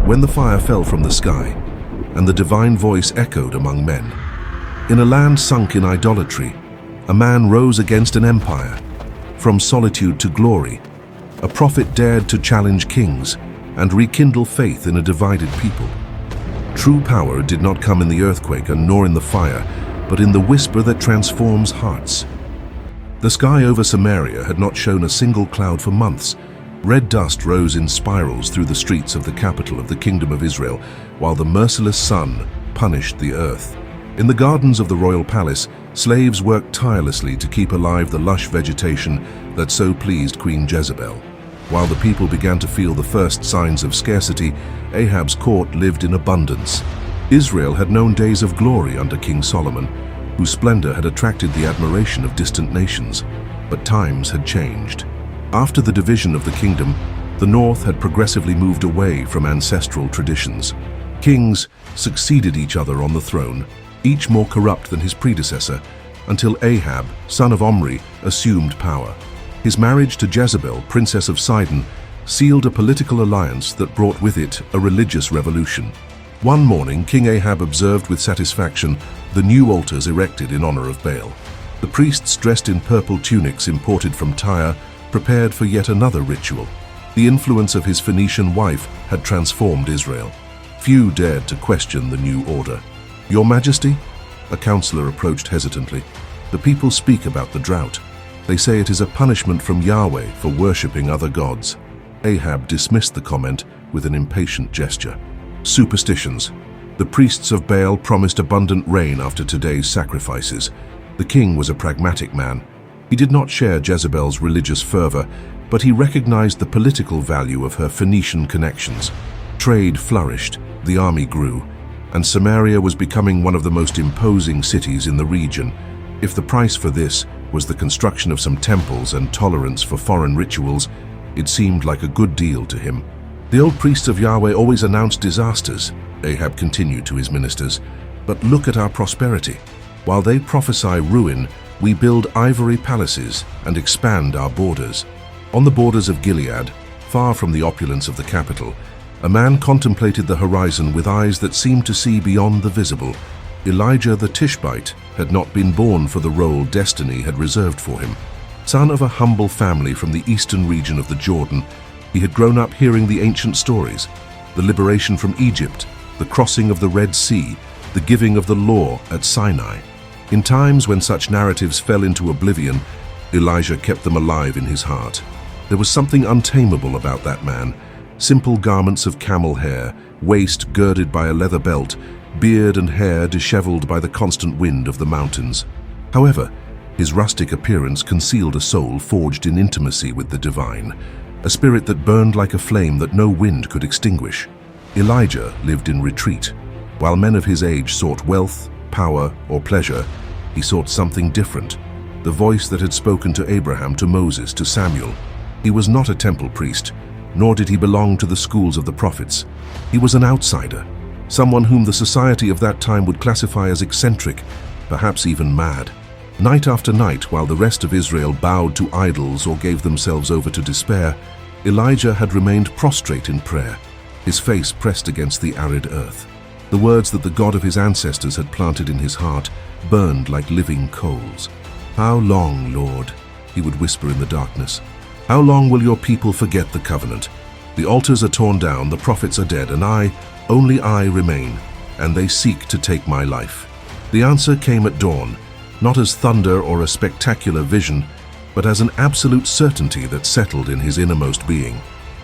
when the fire fell from the sky, and the divine voice echoed among men. In a land sunk in idolatry, a man rose against an empire. From solitude to glory, a prophet dared to challenge kings and rekindle faith in a divided people. True power did not come in the earthquake and nor in the fire, but in the whisper that transforms hearts. The sky over Samaria had not shown a single cloud for months. Red dust rose in spirals through the streets of the capital of the Kingdom of Israel, while the merciless sun punished the earth. In the gardens of the royal palace, slaves worked tirelessly to keep alive the lush vegetation that so pleased Queen Jezebel. While the people began to feel the first signs of scarcity, Ahab's court lived in abundance. Israel had known days of glory under King Solomon, whose splendor had attracted the admiration of distant nations. But times had changed. After the division of the kingdom, the north had progressively moved away from ancestral traditions. Kings succeeded each other on the throne, each more corrupt than his predecessor, until Ahab, son of Omri, assumed power. His marriage to Jezebel, princess of Sidon, sealed a political alliance that brought with it a religious revolution. One morning, King Ahab observed with satisfaction the new altars erected in honor of Baal. The priests, dressed in purple tunics imported from Tyre, prepared for yet another ritual. The influence of his Phoenician wife had transformed Israel. Few dared to question the new order. "Your Majesty?" A counselor approached hesitantly. "The people speak about the drought. They say it is a punishment from Yahweh for worshipping other gods." Ahab dismissed the comment with an impatient gesture. Superstitions. The priests of Baal promised abundant rain after today's sacrifices. The king was a pragmatic man. He did not share Jezebel's religious fervor, but he recognized the political value of her Phoenician connections. Trade flourished, the army grew, and Samaria was becoming one of the most imposing cities in the region. If the price for this was the construction of some temples and tolerance for foreign rituals, it seemed like a good deal to him. "The old priests of Yahweh always announced disasters," Ahab continued to his ministers, "but look at our prosperity. While they prophesy ruin, we build ivory palaces and expand our borders." On the borders of Gilead, far from the opulence of the capital, a man contemplated the horizon with eyes that seemed to see beyond the visible. Elijah the Tishbite had not been born for the role destiny had reserved for him. Son of a humble family from the eastern region of the Jordan, he had grown up hearing the ancient stories: the liberation from Egypt, the crossing of the Red Sea, the giving of the law at Sinai. In times when such narratives fell into oblivion, Elijah kept them alive in his heart. There was something untamable about that man. Simple garments of camel hair, waist girded by a leather belt, beard and hair disheveled by the constant wind of the mountains. However, his rustic appearance concealed a soul forged in intimacy with the divine, a spirit that burned like a flame that no wind could extinguish. Elijah lived in retreat. While men of his age sought wealth, power, or pleasure, he sought something different, the voice that had spoken to Abraham, to Moses, to Samuel. He was not a temple priest, nor did he belong to the schools of the prophets. He was an outsider, someone whom the society of that time would classify as eccentric, perhaps even mad. Night after night, while the rest of Israel bowed to idols or gave themselves over to despair, Elijah had remained prostrate in prayer, his face pressed against the arid earth. The words that the God of his ancestors had planted in his heart burned like living coals. "How long, Lord?" he would whisper in the darkness. "How long will your people forget the covenant? The altars are torn down, the prophets are dead, and I, only I, remain, and they seek to take my life." The answer came at dawn, not as thunder or a spectacular vision, but as an absolute certainty that settled in his innermost being.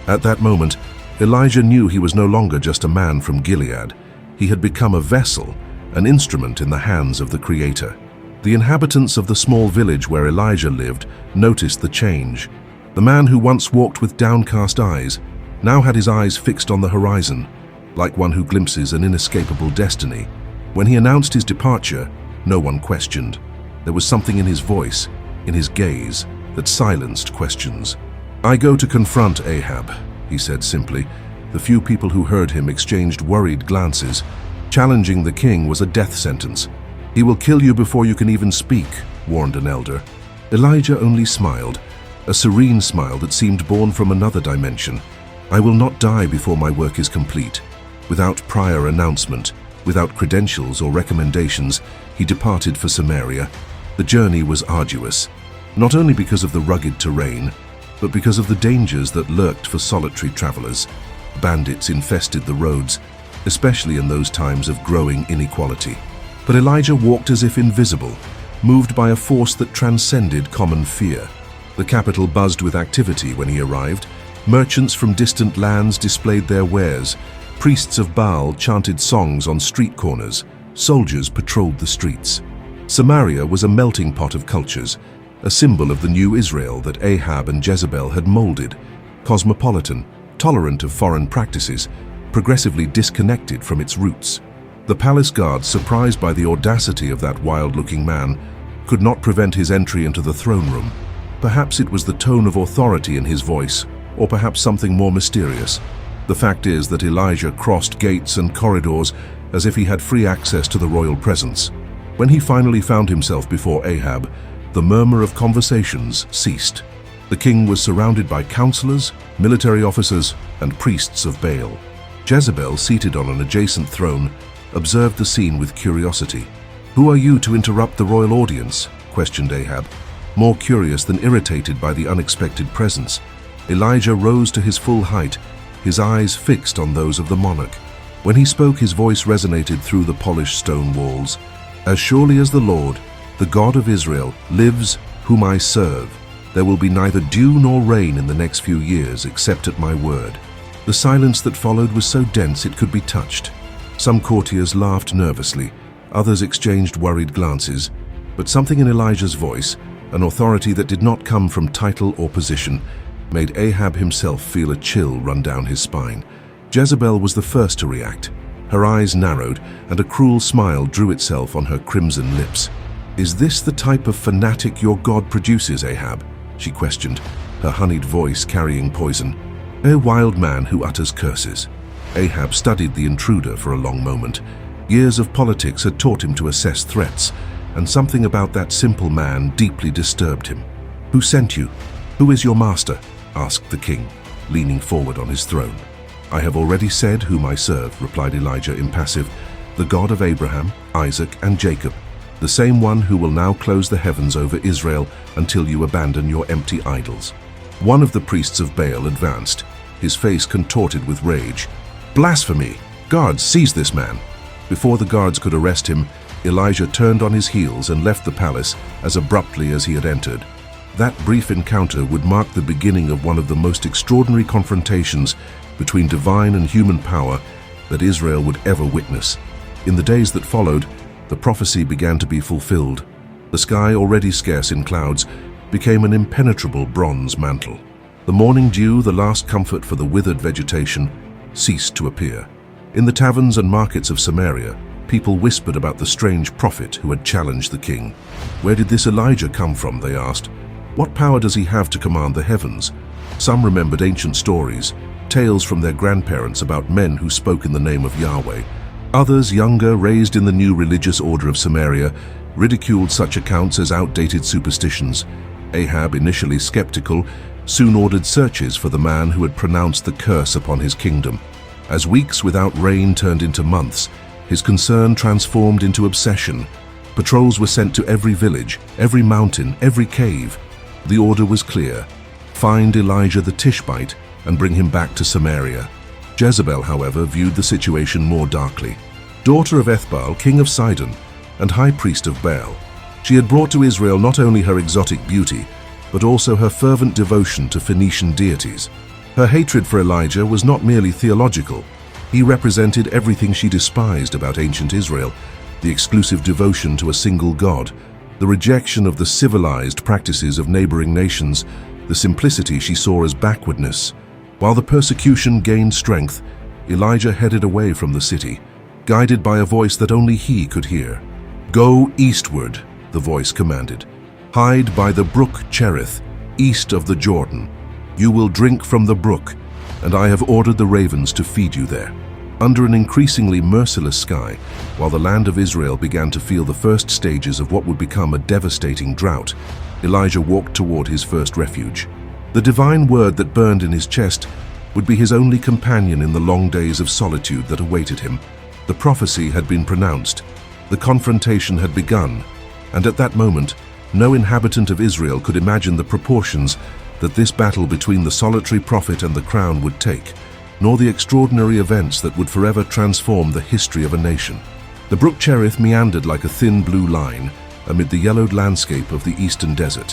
At that moment, Elijah knew he was no longer just a man from Gilead. He had become a vessel, an instrument in the hands of the Creator. The inhabitants of the small village where Elijah lived noticed the change. The man who once walked with downcast eyes now had his eyes fixed on the horizon, like one who glimpses an inescapable destiny. When he announced his departure, no one questioned. There was something in his voice, in his gaze, that silenced questions. "I go to confront Ahab," he said simply. The few people who heard him exchanged worried glances. Challenging the king was a death sentence. "He will kill you before you can even speak," warned an elder. Elijah only smiled, a serene smile that seemed born from another dimension. I will not die before my work is complete. Without prior announcement, without credentials or recommendations, he departed for Samaria. The journey was arduous, not only because of the rugged terrain, but because of the dangers that lurked for solitary travelers. Bandits infested the roads, especially in those times of growing inequality. But Elijah walked as if invisible, moved by a force that transcended common fear. The capital buzzed with activity when he arrived. Merchants from distant lands displayed their wares. Priests of Baal chanted songs on street corners. Soldiers patrolled the streets. Samaria was a melting pot of cultures, a symbol of the new Israel that Ahab and Jezebel had molded. Cosmopolitan, tolerant of foreign practices, progressively disconnected from its roots. The palace guards, surprised by the audacity of that wild-looking man, could not prevent his entry into the throne room. Perhaps it was the tone of authority in his voice, or perhaps something more mysterious. The fact is that Elijah crossed gates and corridors as if he had free access to the royal presence. When he finally found himself before Ahab, the murmur of conversations ceased. The king was surrounded by counselors, military officers, and priests of Baal. Jezebel, seated on an adjacent throne, observed the scene with curiosity. "Who are you to interrupt the royal audience?" questioned Ahab, more curious than irritated by the unexpected presence. Elijah rose to his full height, his eyes fixed on those of the monarch. When he spoke, his voice resonated through the polished stone walls. "As surely as the Lord, the God of Israel, lives, whom I serve, there will be neither dew nor rain in the next few years except at my word." The silence that followed was so dense it could be touched. Some courtiers laughed nervously, others exchanged worried glances, but something in Elijah's voice, an authority that did not come from title or position, made Ahab himself feel a chill run down his spine. Jezebel was the first to react. Her eyes narrowed, and a cruel smile drew itself on her crimson lips. "Is this the type of fanatic your God produces, Ahab?" she questioned, her honeyed voice carrying poison. "A wild man who utters curses." Ahab studied the intruder for a long moment. Years of politics had taught him to assess threats, and something about that simple man deeply disturbed him. "Who sent you? Who is your master?" asked the king, leaning forward on his throne. "I have already said whom I serve," replied Elijah, impassive. "The God of Abraham, Isaac, and Jacob, the same one who will now close the heavens over Israel until you abandon your empty idols." One of the priests of Baal advanced, his face contorted with rage. "Blasphemy! Guards, seize this man!" Before the guards could arrest him, Elijah turned on his heels and left the palace as abruptly as he had entered. That brief encounter would mark the beginning of one of the most extraordinary confrontations between divine and human power that Israel would ever witness. In the days that followed, the prophecy began to be fulfilled. The sky, already scarce in clouds, became an impenetrable bronze mantle. The morning dew, the last comfort for the withered vegetation, ceased to appear. In the taverns and markets of Samaria, people whispered about the strange prophet who had challenged the king. "Where did this Elijah come from?" they asked. "What power does he have to command the heavens?" Some remembered ancient stories, tales from their grandparents about men who spoke in the name of Yahweh. Others, younger, raised in the new religious order of Samaria, ridiculed such accounts as outdated superstitions. Ahab, initially skeptical, soon ordered searches for the man who had pronounced the curse upon his kingdom. As weeks without rain turned into months, his concern transformed into obsession. Patrols were sent to every village, every mountain, every cave. The order was clear: find Elijah the Tishbite and bring him back to Samaria. Jezebel, however, viewed the situation more darkly. Daughter of Ethbaal, king of Sidon, and high priest of Baal, she had brought to Israel not only her exotic beauty, but also her fervent devotion to Phoenician deities. Her hatred for Elijah was not merely theological. He represented everything she despised about ancient Israel: the exclusive devotion to a single God, the rejection of the civilized practices of neighboring nations, the simplicity she saw as backwardness. While the persecution gained strength, Elijah headed away from the city, guided by a voice that only he could hear. "Go eastward," the voice commanded. "Hide by the brook Cherith, east of the Jordan. You will drink from the brook, and I have ordered the ravens to feed you there." Under an increasingly merciless sky, while the land of Israel began to feel the first stages of what would become a devastating drought, Elijah walked toward his first refuge. The divine word that burned in his chest would be his only companion in the long days of solitude that awaited him. The prophecy had been pronounced, the confrontation had begun, and at that moment, no inhabitant of Israel could imagine the proportions that this battle between the solitary prophet and the crown would take, nor the extraordinary events that would forever transform the history of a nation. The brook Cherith meandered like a thin blue line amid the yellowed landscape of the eastern desert.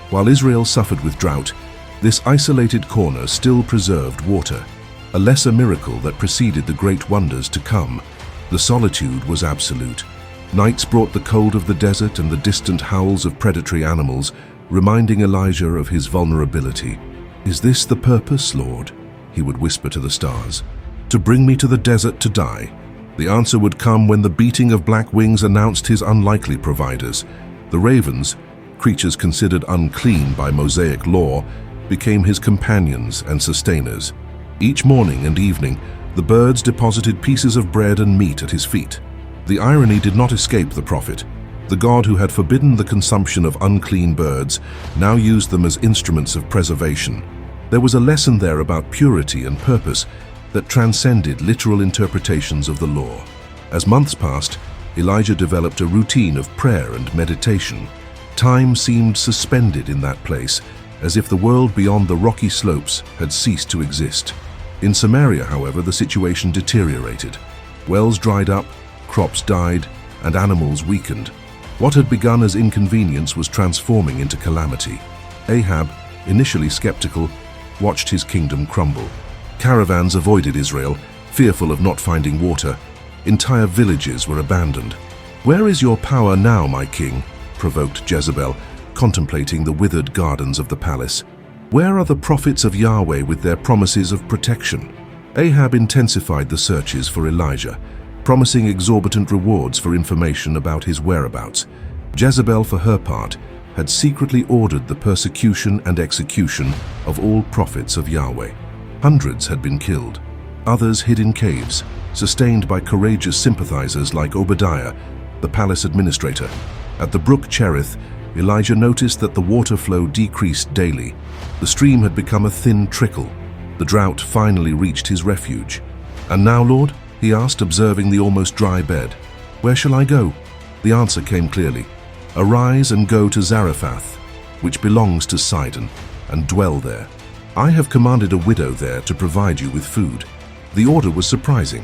While Israel suffered with drought, this isolated corner still preserved water, a lesser miracle that preceded the great wonders to come. The solitude was absolute. Nights brought the cold of the desert and the distant howls of predatory animals, reminding Elijah of his vulnerability. "Is this the purpose, Lord?" he would whisper to the stars. "To bring me to the desert to die?" The answer would come when the beating of black wings announced his unlikely providers. The ravens, creatures considered unclean by Mosaic law, became his companions and sustainers. Each morning and evening, the birds deposited pieces of bread and meat at his feet. The irony did not escape the prophet. The God who had forbidden the consumption of unclean birds now used them as instruments of preservation. There was a lesson there about purity and purpose that transcended literal interpretations of the law. As months passed, Elijah developed a routine of prayer and meditation. Time seemed suspended in that place, as if the world beyond the rocky slopes had ceased to exist. In Samaria, however, the situation deteriorated. Wells dried up, crops died, and animals weakened. What had begun as inconvenience was transforming into calamity. Ahab, initially skeptical, watched his kingdom crumble. Caravans avoided Israel, fearful of not finding water. Entire villages were abandoned. "Where is your power now, my king?" provoked Jezebel, contemplating the withered gardens of the palace. "Where are the prophets of Yahweh with their promises of protection?" Ahab intensified the searches for Elijah, promising exorbitant rewards for information about his whereabouts. Jezebel, for her part, had secretly ordered the persecution and execution of all prophets of Yahweh. Hundreds had been killed, others hid in caves, sustained by courageous sympathizers like Obadiah, the palace administrator. At the brook Cherith, Elijah noticed that the water flow decreased daily. The stream had become a thin trickle. The drought finally reached his refuge. "And now, Lord?" he asked, observing the almost dry bed. "Where shall I go?" The answer came clearly. "Arise and go to Zarephath, which belongs to Sidon, and dwell there. I have commanded a widow there to provide you with food." The order was surprising.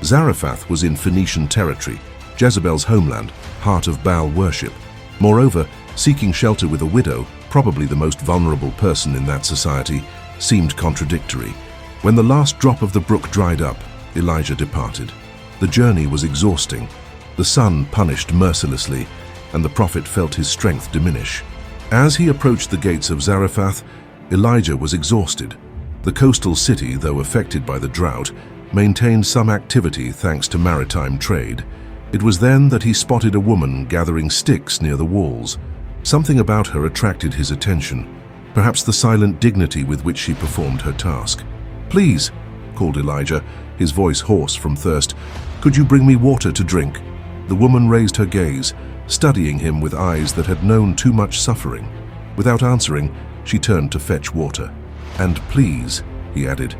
Zarephath was in Phoenician territory, Jezebel's homeland, heart of Baal worship. Moreover, seeking shelter with a widow, probably the most vulnerable person in that society, seemed contradictory. When the last drop of the brook dried up, Elijah departed. The journey was exhausting. The sun punished mercilessly, and the prophet felt his strength diminish. As he approached the gates of Zarephath, Elijah was exhausted. The coastal city, though affected by the drought, maintained some activity thanks to maritime trade. It was then that he spotted a woman gathering sticks near the walls. Something about her attracted his attention, perhaps the silent dignity with which she performed her task. "Please," called Elijah, his voice hoarse from thirst, "could you bring me water to drink?" The woman raised her gaze, studying him with eyes that had known too much suffering. Without answering, she turned to fetch water. "And please," he added,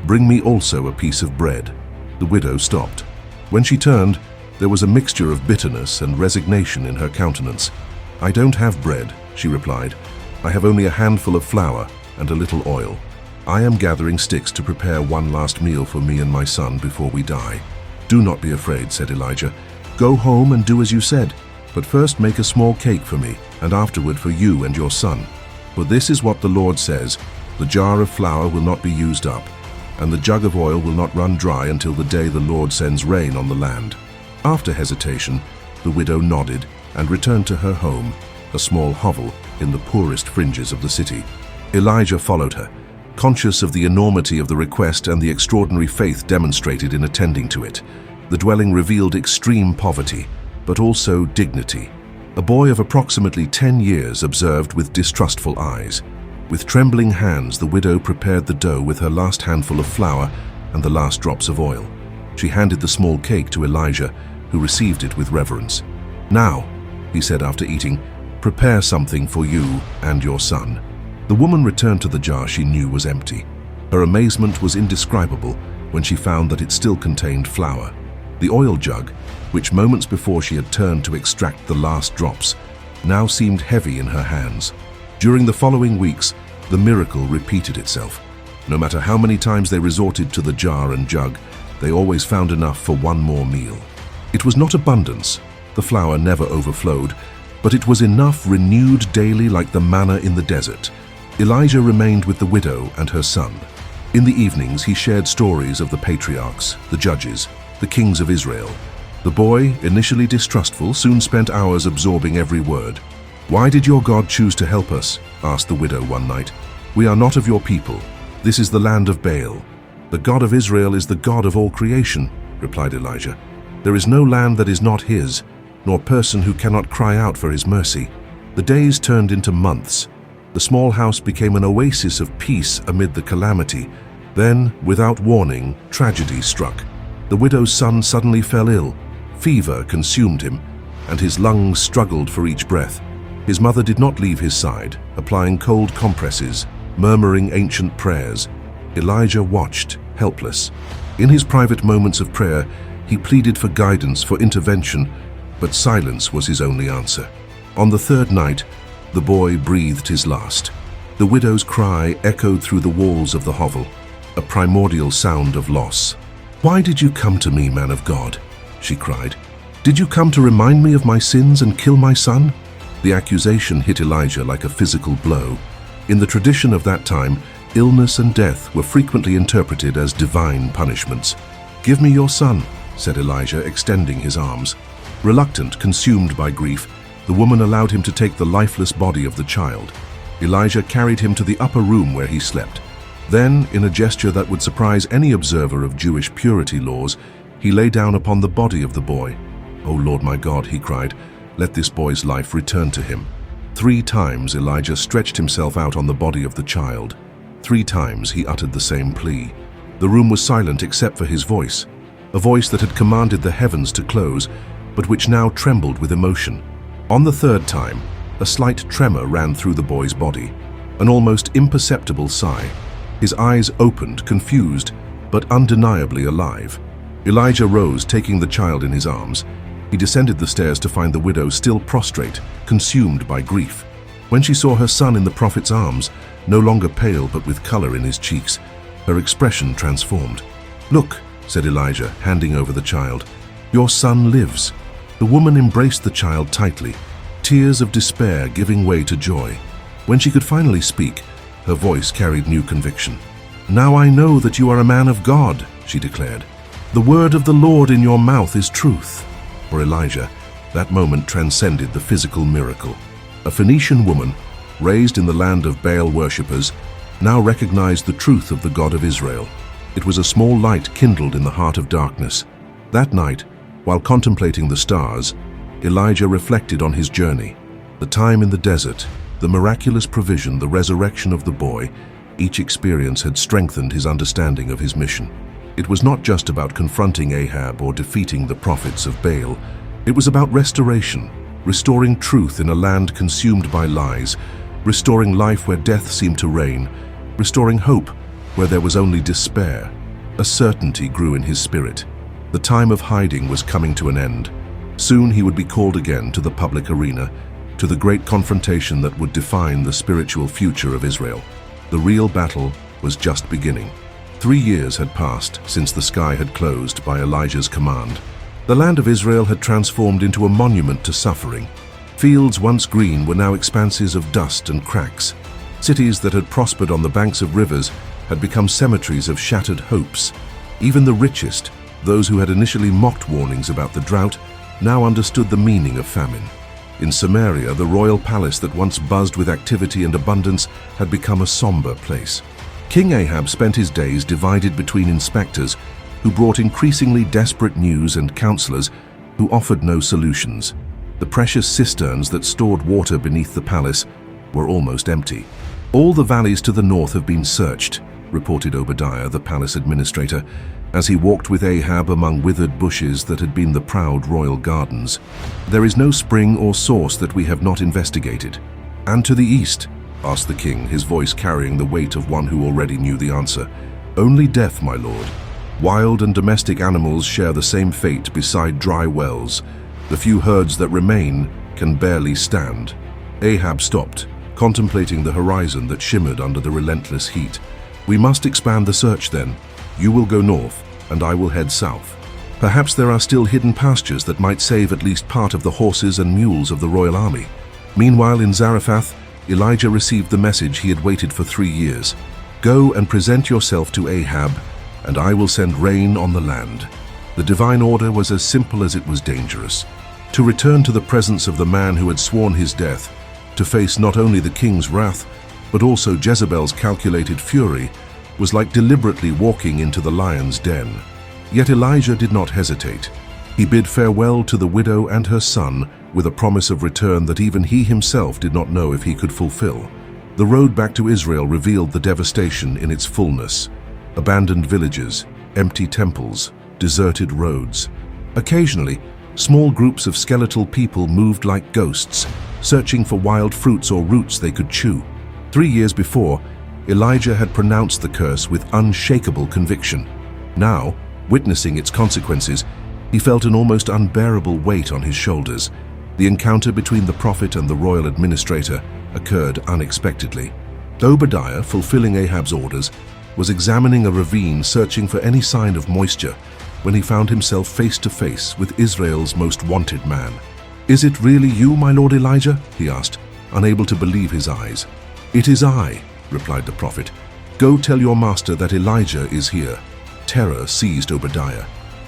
"bring me also a piece of bread." The widow stopped. When she turned, there was a mixture of bitterness and resignation in her countenance. "I don't have bread," she replied. "I have only a handful of flour and a little oil. I am gathering sticks to prepare one last meal for me and my son before we die." "Do not be afraid," said Elijah. "Go home and do as you said, but first make a small cake for me, and afterward for you and your son. For this is what the Lord says, the jar of flour will not be used up, and the jug of oil will not run dry until the day the Lord sends rain on the land." After hesitation, the widow nodded and returned to her home, a small hovel in the poorest fringes of the city. Elijah followed her, conscious of the enormity of the request and the extraordinary faith demonstrated in attending to it. The dwelling revealed extreme poverty, but also dignity. A boy of approximately 10 years observed with distrustful eyes. With trembling hands, the widow prepared the dough with her last handful of flour and the last drops of oil. She handed the small cake to Elijah, who received it with reverence. "Now," he said after eating, "prepare something for you and your son." The woman returned to the jar she knew was empty. Her amazement was indescribable when she found that it still contained flour. The oil jug, which moments before she had turned to extract the last drops, now seemed heavy in her hands. During the following weeks, the miracle repeated itself. No matter how many times they resorted to the jar and jug, they always found enough for one more meal. It was not abundance, the flour never overflowed, but it was enough renewed daily like the manna in the desert. Elijah remained with the widow and her son. In the evenings, he shared stories of the patriarchs, the judges, the kings of Israel. The boy, initially distrustful, soon spent hours absorbing every word. "Why did your God choose to help us?" asked the widow one night. "We are not of your people. This is the land of Baal. The God of Israel is the God of all creation," replied Elijah. "There is no land that is not his, nor person who cannot cry out for his mercy." The days turned into months. The small house became an oasis of peace amid the calamity. Then, without warning, tragedy struck. The widow's son suddenly fell ill. Fever consumed him, and his lungs struggled for each breath. His mother did not leave his side, applying cold compresses, murmuring ancient prayers. Elijah watched, helpless. In his private moments of prayer, he pleaded for guidance, for intervention, but silence was his only answer. On the third night, the boy breathed his last. The widow's cry echoed through the walls of the hovel, a primordial sound of loss. "Why did you come to me, man of God?" she cried. "Did you come to remind me of my sins and kill my son?" The accusation hit Elijah like a physical blow. In the tradition of that time, illness and death were frequently interpreted as divine punishments. "Give me your son," said Elijah, extending his arms. Reluctant, consumed by grief, the woman allowed him to take the lifeless body of the child. Elijah carried him to the upper room where he slept. Then, in a gesture that would surprise any observer of Jewish purity laws, he lay down upon the body of the boy. "O Lord my God," he cried, "let this boy's life return to him." 3 times Elijah stretched himself out on the body of the child. 3 times he uttered the same plea. The room was silent except for his voice, a voice that had commanded the heavens to close, but which now trembled with emotion. On the 3rd time, a slight tremor ran through the boy's body, an almost imperceptible sigh. His eyes opened, confused, but undeniably alive. Elijah rose, taking the child in his arms. He descended the stairs to find the widow still prostrate, consumed by grief. When she saw her son in the prophet's arms, no longer pale but with color in his cheeks, her expression transformed. "Look," said Elijah, handing over the child, "your son lives." The woman embraced the child tightly, tears of despair giving way to joy. When she could finally speak, her voice carried new conviction. "Now I know that you are a man of God," she declared. "The word of the Lord in your mouth is truth." For Elijah, that moment transcended the physical miracle. A Phoenician woman, raised in the land of Baal worshippers, now recognized the truth of the God of Israel. It was a small light kindled in the heart of darkness. That night, while contemplating the stars, Elijah reflected on his journey, the time in the desert, the miraculous provision, the resurrection of the boy. Each experience had strengthened his understanding of his mission. It was not just about confronting Ahab or defeating the prophets of Baal. It was about restoration, restoring truth in a land consumed by lies, restoring life where death seemed to reign, restoring hope where there was only despair. A certainty grew in his spirit. The time of hiding was coming to an end. Soon he would be called again to the public arena, to the great confrontation that would define the spiritual future of Israel. The real battle was just beginning. 3 years had passed since the sky had closed by Elijah's command. The land of Israel had transformed into a monument to suffering. Fields once green were now expanses of dust and cracks. Cities that had prospered on the banks of rivers had become cemeteries of shattered hopes. Even the richest, those who had initially mocked warnings about the drought, now understood the meaning of famine. In Samaria, the royal palace that once buzzed with activity and abundance had become a somber place. King Ahab spent his days divided between inspectors who brought increasingly desperate news and counselors who offered no solutions. The precious cisterns that stored water beneath the palace were almost empty. "All the valleys to the north have been searched," reported Obadiah, the palace administrator, as he walked with Ahab among withered bushes that had been the proud royal gardens. "There is no spring or source that we have not investigated. And to the east, asked the king, his voice carrying the weight of one who already knew the answer. "Only death, my lord. Wild and domestic animals share the same fate beside dry wells. The few herds that remain can barely stand." Ahab stopped, contemplating the horizon that shimmered under the relentless heat. "We must expand the search then. You will go north, and I will head south. Perhaps there are still hidden pastures that might save at least part of the horses and mules of the royal army." Meanwhile, in Zarephath, Elijah received the message he had waited for 3 years. "Go and present yourself to Ahab, and I will send rain on the land." The divine order was as simple as it was dangerous. To return to the presence of the man who had sworn his death, to face not only the king's wrath, but also Jezebel's calculated fury, was like deliberately walking into the lion's den. Yet Elijah did not hesitate. He bid farewell to the widow and her son with a promise of return that even he himself did not know if he could fulfill. The road back to Israel revealed the devastation in its fullness. Abandoned villages, empty temples, deserted roads. Occasionally, small groups of skeletal people moved like ghosts, searching for wild fruits or roots they could chew. 3 years before, Elijah had pronounced the curse with unshakable conviction. Now, witnessing its consequences, he felt an almost unbearable weight on his shoulders. The encounter between the prophet and the royal administrator occurred unexpectedly. Obadiah, fulfilling Ahab's orders, was examining a ravine searching for any sign of moisture when he found himself face to face with Israel's most wanted man. "Is it really you, my lord Elijah?" he asked, unable to believe his eyes. "It is I," replied the prophet. "Go tell your master that Elijah is here." Terror seized Obadiah.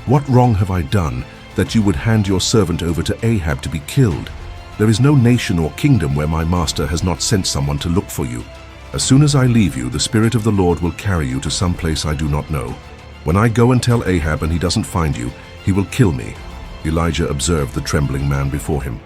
"What wrong have I done that you would hand your servant over to Ahab to be killed? There is no nation or kingdom where my master has not sent someone to look for you. As soon as I leave you, the Spirit of the Lord will carry you to some place I do not know. When I go and tell Ahab and he doesn't find you, he will kill me." Elijah observed the trembling man before him.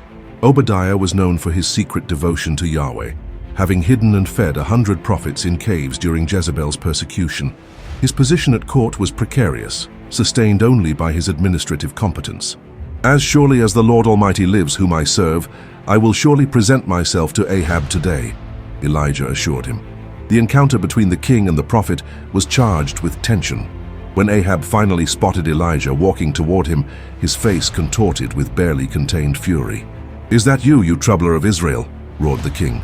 Obadiah was known for his secret devotion to Yahweh, having hidden and fed 100 prophets in caves during Jezebel's persecution. His position at court was precarious, sustained only by his administrative competence. "As surely as the Lord Almighty lives, whom I serve, I will surely present myself to Ahab today," Elijah assured him. The encounter between the king and the prophet was charged with tension. When Ahab finally spotted Elijah walking toward him, his face contorted with barely contained fury. "Is that you, you troubler of Israel?" roared the king.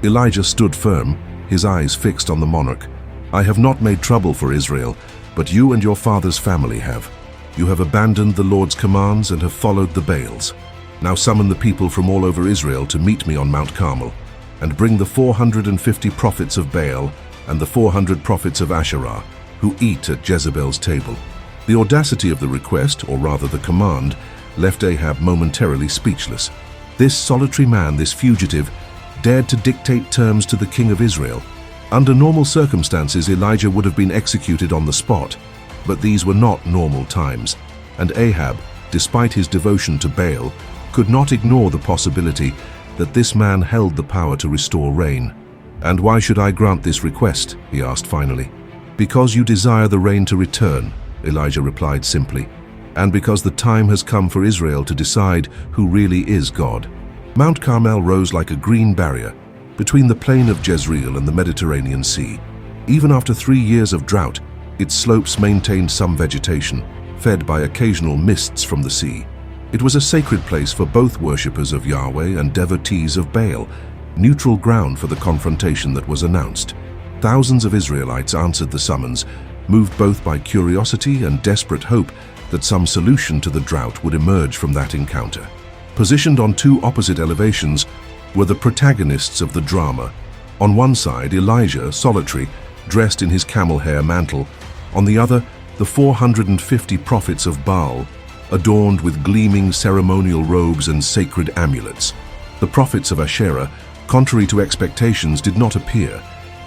Elijah stood firm, his eyes fixed on the monarch. "I have not made trouble for Israel, but you and your father's family have. You have abandoned the Lord's commands and have followed the Baals. Now summon the people from all over Israel to meet me on Mount Carmel, and bring the 450 prophets of Baal and the 400 prophets of Asherah, who eat at Jezebel's table." The audacity of the request, or rather the command, left Ahab momentarily speechless. This solitary man, this fugitive, dared to dictate terms to the king of Israel. Under normal circumstances, Elijah would have been executed on the spot, but these were not normal times, and Ahab, despite his devotion to Baal, could not ignore the possibility that this man held the power to restore rain. "And why should I grant this request?" he asked finally. "Because you desire the rain to return," Elijah replied simply, "and because the time has come for Israel to decide who really is God." Mount Carmel rose like a green barrier between the plain of Jezreel and the Mediterranean Sea. Even after 3 years of drought, its slopes maintained some vegetation, fed by occasional mists from the sea. It was a sacred place for both worshippers of Yahweh and devotees of Baal, neutral ground for the confrontation that was announced. Thousands of Israelites answered the summons, moved both by curiosity and desperate hope that some solution to the drought would emerge from that encounter. Positioned on 2 opposite elevations were the protagonists of the drama. On one side, Elijah, solitary, dressed in his camel hair mantle. On the other, the 450 prophets of Baal, adorned with gleaming ceremonial robes and sacred amulets. The prophets of Asherah, contrary to expectations, did not appear,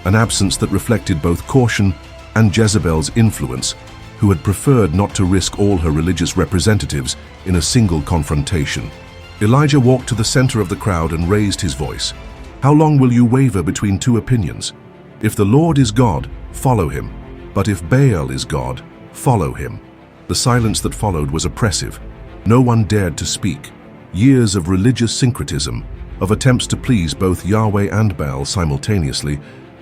an absence that reflected both caution and Jezebel's influence, who had preferred not to risk all her religious representatives in a single confrontation. Elijah walked to the center of the crowd and raised his voice. "How long will you waver between 2 opinions? If the Lord is God, follow him. But if Baal is God, follow him." The silence that followed was oppressive. No one dared to speak. Years of religious syncretism, of attempts to please both Yahweh and Baal simultaneously,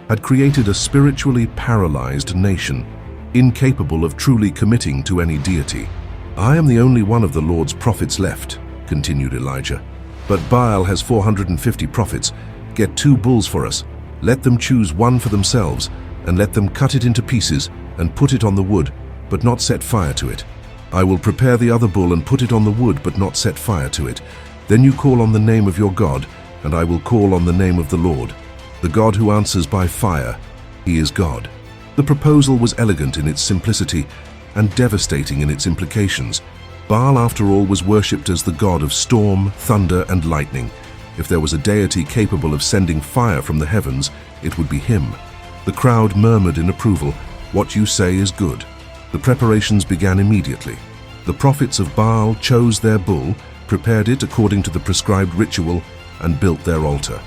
had created a spiritually paralyzed nation, incapable of truly committing to any deity. "I am the only one of the Lord's prophets left," continued Elijah. "But Baal has 450 prophets. Get 2 bulls for us. Let them choose one for themselves, and let them cut it into pieces and put it on the wood, but not set fire to it. I will prepare the other bull and put it on the wood, but not set fire to it. Then you call on the name of your God, and I will call on the name of the Lord. The God who answers by fire, he is God." The proposal was elegant in its simplicity and devastating in its implications. Baal, after all, was worshipped as the god of storm, thunder, and lightning. If there was a deity capable of sending fire from the heavens, it would be him. The crowd murmured in approval, "What you say is good." The preparations began immediately. The prophets of Baal chose their bull, prepared it according to the prescribed ritual, and built their altar.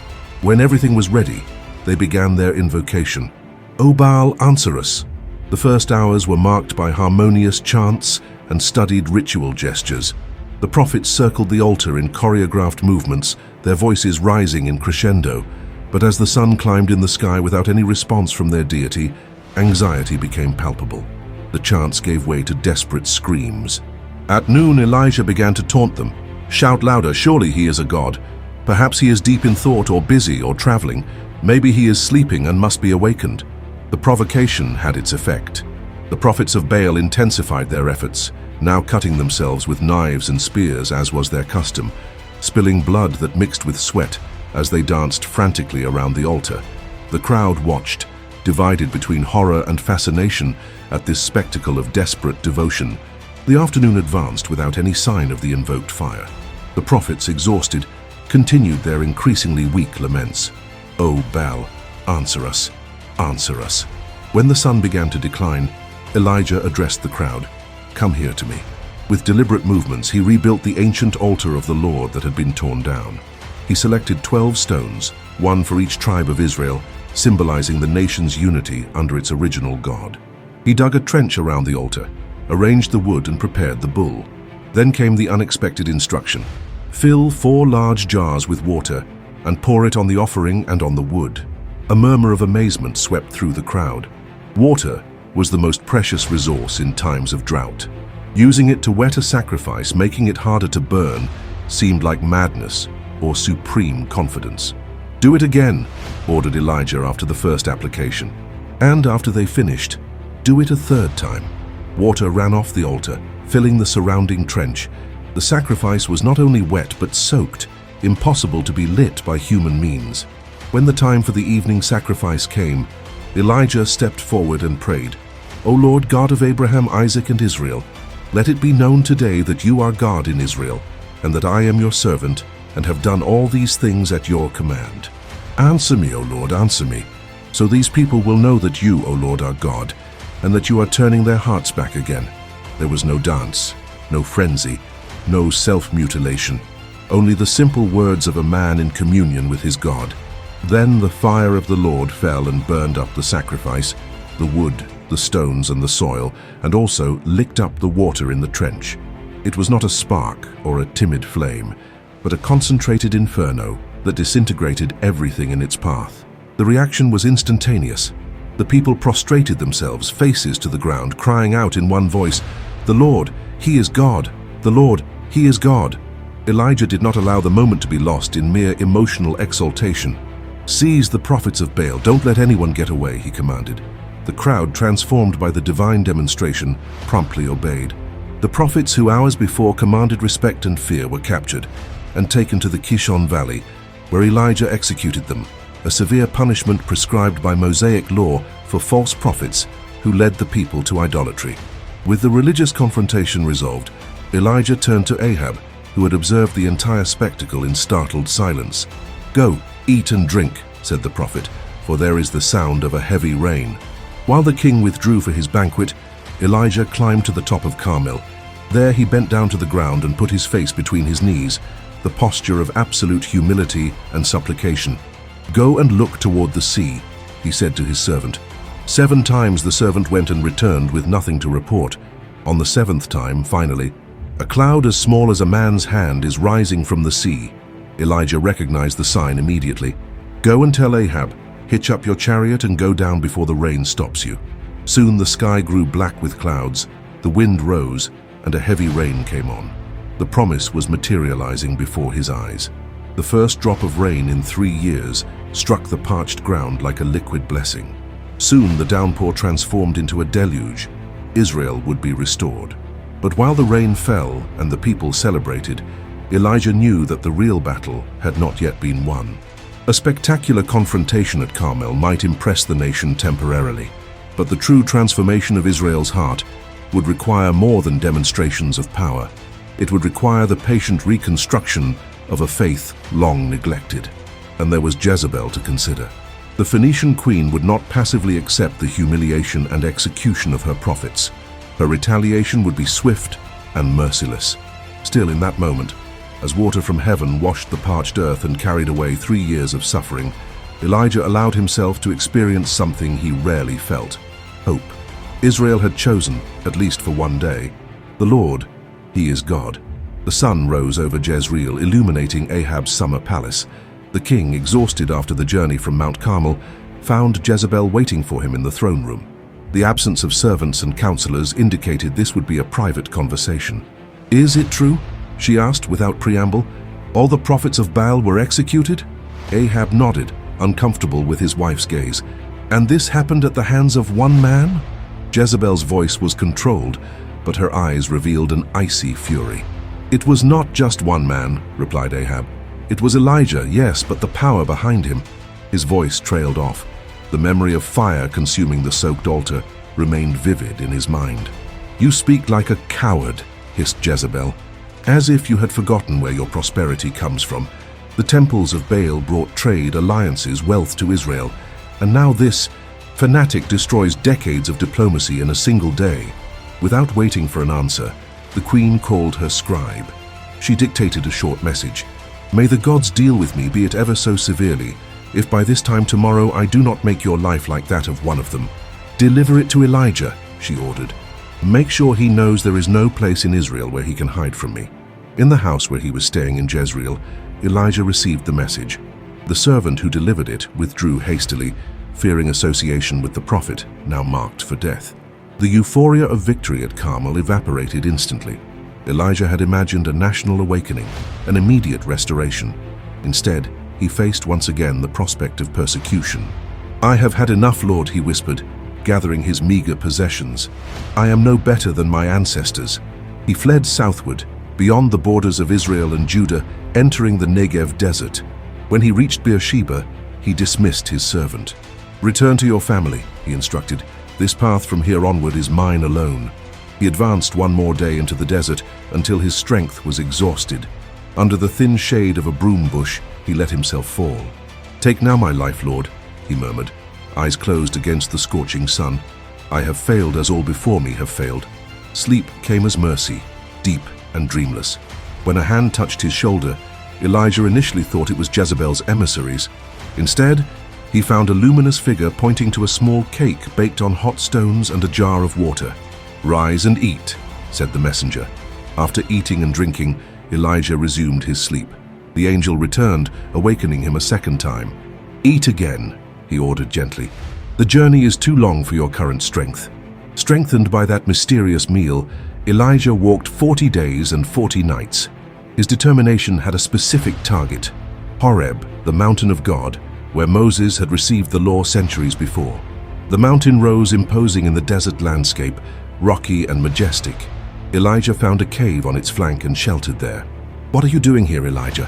When everything was ready, they began their invocation. "O Baal, answer us." The first hours were marked by harmonious chants and studied ritual gestures. The prophets circled the altar in choreographed movements, their voices rising in crescendo. But as the sun climbed in the sky without any response from their deity, anxiety became palpable. The chants gave way to desperate screams. At noon, Elijah began to taunt them. "Shout louder, surely he is a god. Perhaps he is deep in thought or busy or traveling. Maybe he is sleeping and must be awakened." The provocation had its effect. The prophets of Baal intensified their efforts, now cutting themselves with knives and spears as was their custom, spilling blood that mixed with sweat as they danced frantically around the altar. The crowd watched, divided between horror and fascination at this spectacle of desperate devotion. The afternoon advanced without any sign of the invoked fire. The prophets, exhausted, continued their increasingly weak laments. "O Baal, answer us, answer us." When the sun began to decline, Elijah addressed the crowd. "Come here to me." With deliberate movements, he rebuilt the ancient altar of the Lord that had been torn down. He selected 12 stones, one for each tribe of Israel, symbolizing the nation's unity under its original God. He dug a trench around the altar, arranged the wood, and prepared the bull. Then came the unexpected instruction: fill 4 large jars with water and pour it on the offering and on the wood. A murmur of amazement swept through the crowd. Water was the most precious resource in times of drought. Using it to wet a sacrifice, making it harder to burn, seemed like madness or supreme confidence. "Do it again," ordered Elijah after the first application. And after they finished, do it a 3rd time. Water ran off the altar, filling the surrounding trench. The sacrifice was not only wet but soaked, impossible to be lit by human means. When the time for the evening sacrifice came, Elijah stepped forward and prayed, "O Lord God of Abraham, Isaac, and Israel, let it be known today that you are God in Israel, and that I am your servant, and have done all these things at your command. Answer me, O Lord, answer me, so these people will know that you, O Lord, are God, and that you are turning their hearts back again." There was no dance, no frenzy, no self-mutilation, only the simple words of a man in communion with his God. Then the fire of the Lord fell and burned up the sacrifice, the wood, the stones, and the soil, and also licked up the water in the trench. It was not a spark or a timid flame, but a concentrated inferno that disintegrated everything in its path. The reaction was instantaneous. The people prostrated themselves, faces to the ground, crying out in one voice, "The Lord, He is God! The Lord, He is God!" Elijah did not allow the moment to be lost in mere emotional exaltation. "Seize the prophets of Baal, don't let anyone get away," he commanded. The crowd, transformed by the divine demonstration, promptly obeyed. The prophets who hours before commanded respect and fear were captured and taken to the Kishon Valley, where Elijah executed them, a severe punishment prescribed by Mosaic law for false prophets who led the people to idolatry. With the religious confrontation resolved, Elijah turned to Ahab, who had observed the entire spectacle in startled silence. "Go, eat and drink," said the prophet, "for there is the sound of a heavy rain." While the king withdrew for his banquet, Elijah climbed to the top of Carmel. There he bent down to the ground and put his face between his knees, the posture of absolute humility and supplication. "Go and look toward the sea," he said to his servant. 7 times the servant went and returned with nothing to report. On the 7th time, finally, "A cloud as small as a man's hand is rising from the sea." Elijah recognized the sign immediately. "Go and tell Ahab, hitch up your chariot and go down before the rain stops you." Soon the sky grew black with clouds, the wind rose, and a heavy rain came on. The promise was materializing before his eyes. The first drop of rain in 3 years struck the parched ground like a liquid blessing. Soon the downpour transformed into a deluge. Israel would be restored. But while the rain fell and the people celebrated, Elijah knew that the real battle had not yet been won. A spectacular confrontation at Carmel might impress the nation temporarily, but the true transformation of Israel's heart would require more than demonstrations of power. It would require the patient reconstruction of a faith long neglected. And there was Jezebel to consider. The Phoenician queen would not passively accept the humiliation and execution of her prophets. Her retaliation would be swift and merciless. Still, in that moment, as water from heaven washed the parched earth and carried away 3 years of suffering, Elijah allowed himself to experience something he rarely felt: hope. Israel had chosen, at least for one day, the Lord. He is God. The sun rose over Jezreel, illuminating Ahab's summer palace. The king, exhausted after the journey from Mount Carmel, found Jezebel waiting for him in the throne room. The absence of servants and counselors indicated this would be a private conversation. "Is it true?" she asked without preamble. "All the prophets of Baal were executed?" Ahab nodded, uncomfortable with his wife's gaze. "And this happened at the hands of one man?" Jezebel's voice was controlled, but her eyes revealed an icy fury. "It was not just one man," replied Ahab. "It was Elijah, yes, but the power behind him." His voice trailed off. The memory of fire consuming the soaked altar remained vivid in his mind. "You speak like a coward," hissed Jezebel, "as if you had forgotten where your prosperity comes from. The temples of Baal brought trade, alliances, wealth to Israel, and now this fanatic destroys decades of diplomacy in a single day." Without waiting for an answer, the queen called her scribe. She dictated a short message. "May the gods deal with me, be it ever so severely, if by this time tomorrow I do not make your life like that of one of them. Deliver it to Elijah," she ordered. "Make sure he knows there is no place in Israel where he can hide from me." In the house where he was staying in Jezreel, Elijah received the message. The servant who delivered it withdrew hastily, fearing association with the prophet, now marked for death. The euphoria of victory at Carmel evaporated instantly. Elijah had imagined a national awakening, an immediate restoration. Instead, he faced once again the prospect of persecution. "I have had enough, Lord," he whispered, gathering his meager possessions. "I am no better than my ancestors." He fled southward, beyond the borders of Israel and Judah, entering the Negev desert. When he reached Beersheba, he dismissed his servant. "Return to your family," he instructed. "This path from here onward is mine alone." He advanced one more day into the desert until his strength was exhausted. Under the thin shade of a broom bush, he let himself fall. "Take now my life, Lord," he murmured, eyes closed against the scorching sun. "I have failed as all before me have failed." Sleep came as mercy, deep and dreamless. When a hand touched his shoulder, Elijah initially thought it was Jezebel's emissaries. Instead, he found a luminous figure pointing to a small cake baked on hot stones and a jar of water. "Rise and eat," said the messenger. After eating and drinking, Elijah resumed his sleep. The angel returned, awakening him a second time. "Eat again," he ordered gently. "The journey is too long for your current strength." Strengthened by that mysterious meal, Elijah walked 40 days and 40 nights. His determination had a specific target: Horeb, the mountain of God, where Moses had received the law centuries before. The mountain rose imposing in the desert landscape, rocky and majestic. Elijah found a cave on its flank and sheltered there. "What are you doing here, Elijah?"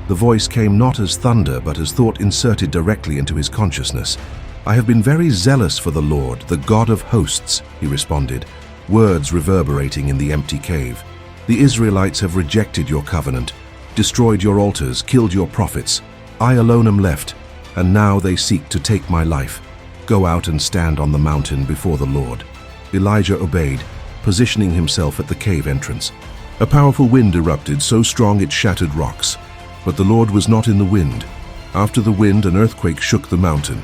The voice came not as thunder, but as thought inserted directly into his consciousness. "I have been very zealous for the Lord, the God of hosts," he responded, words reverberating in the empty cave. "The Israelites have rejected your covenant, destroyed your altars, killed your prophets. I alone am left, and now they seek to take my life. Go out and stand on the mountain before the Lord." Elijah obeyed, positioning himself at the cave entrance. A powerful wind erupted, so strong it shattered rocks. But the Lord was not in the wind. After the wind, an earthquake shook the mountain.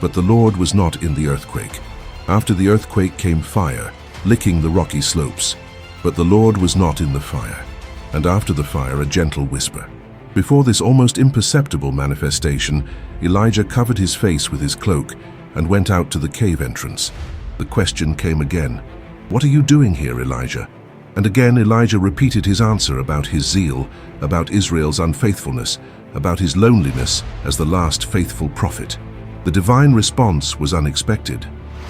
But the Lord was not in the earthquake. After the earthquake came fire, licking the rocky slopes. But the Lord was not in the fire. And after the fire, a gentle whisper. Before this almost imperceptible manifestation, Elijah covered his face with his cloak and went out to the cave entrance. The question came again, "What are you doing here, Elijah?" And again Elijah repeated his answer about his zeal, about Israel's unfaithfulness, about his loneliness as the last faithful prophet. The divine response was unexpected.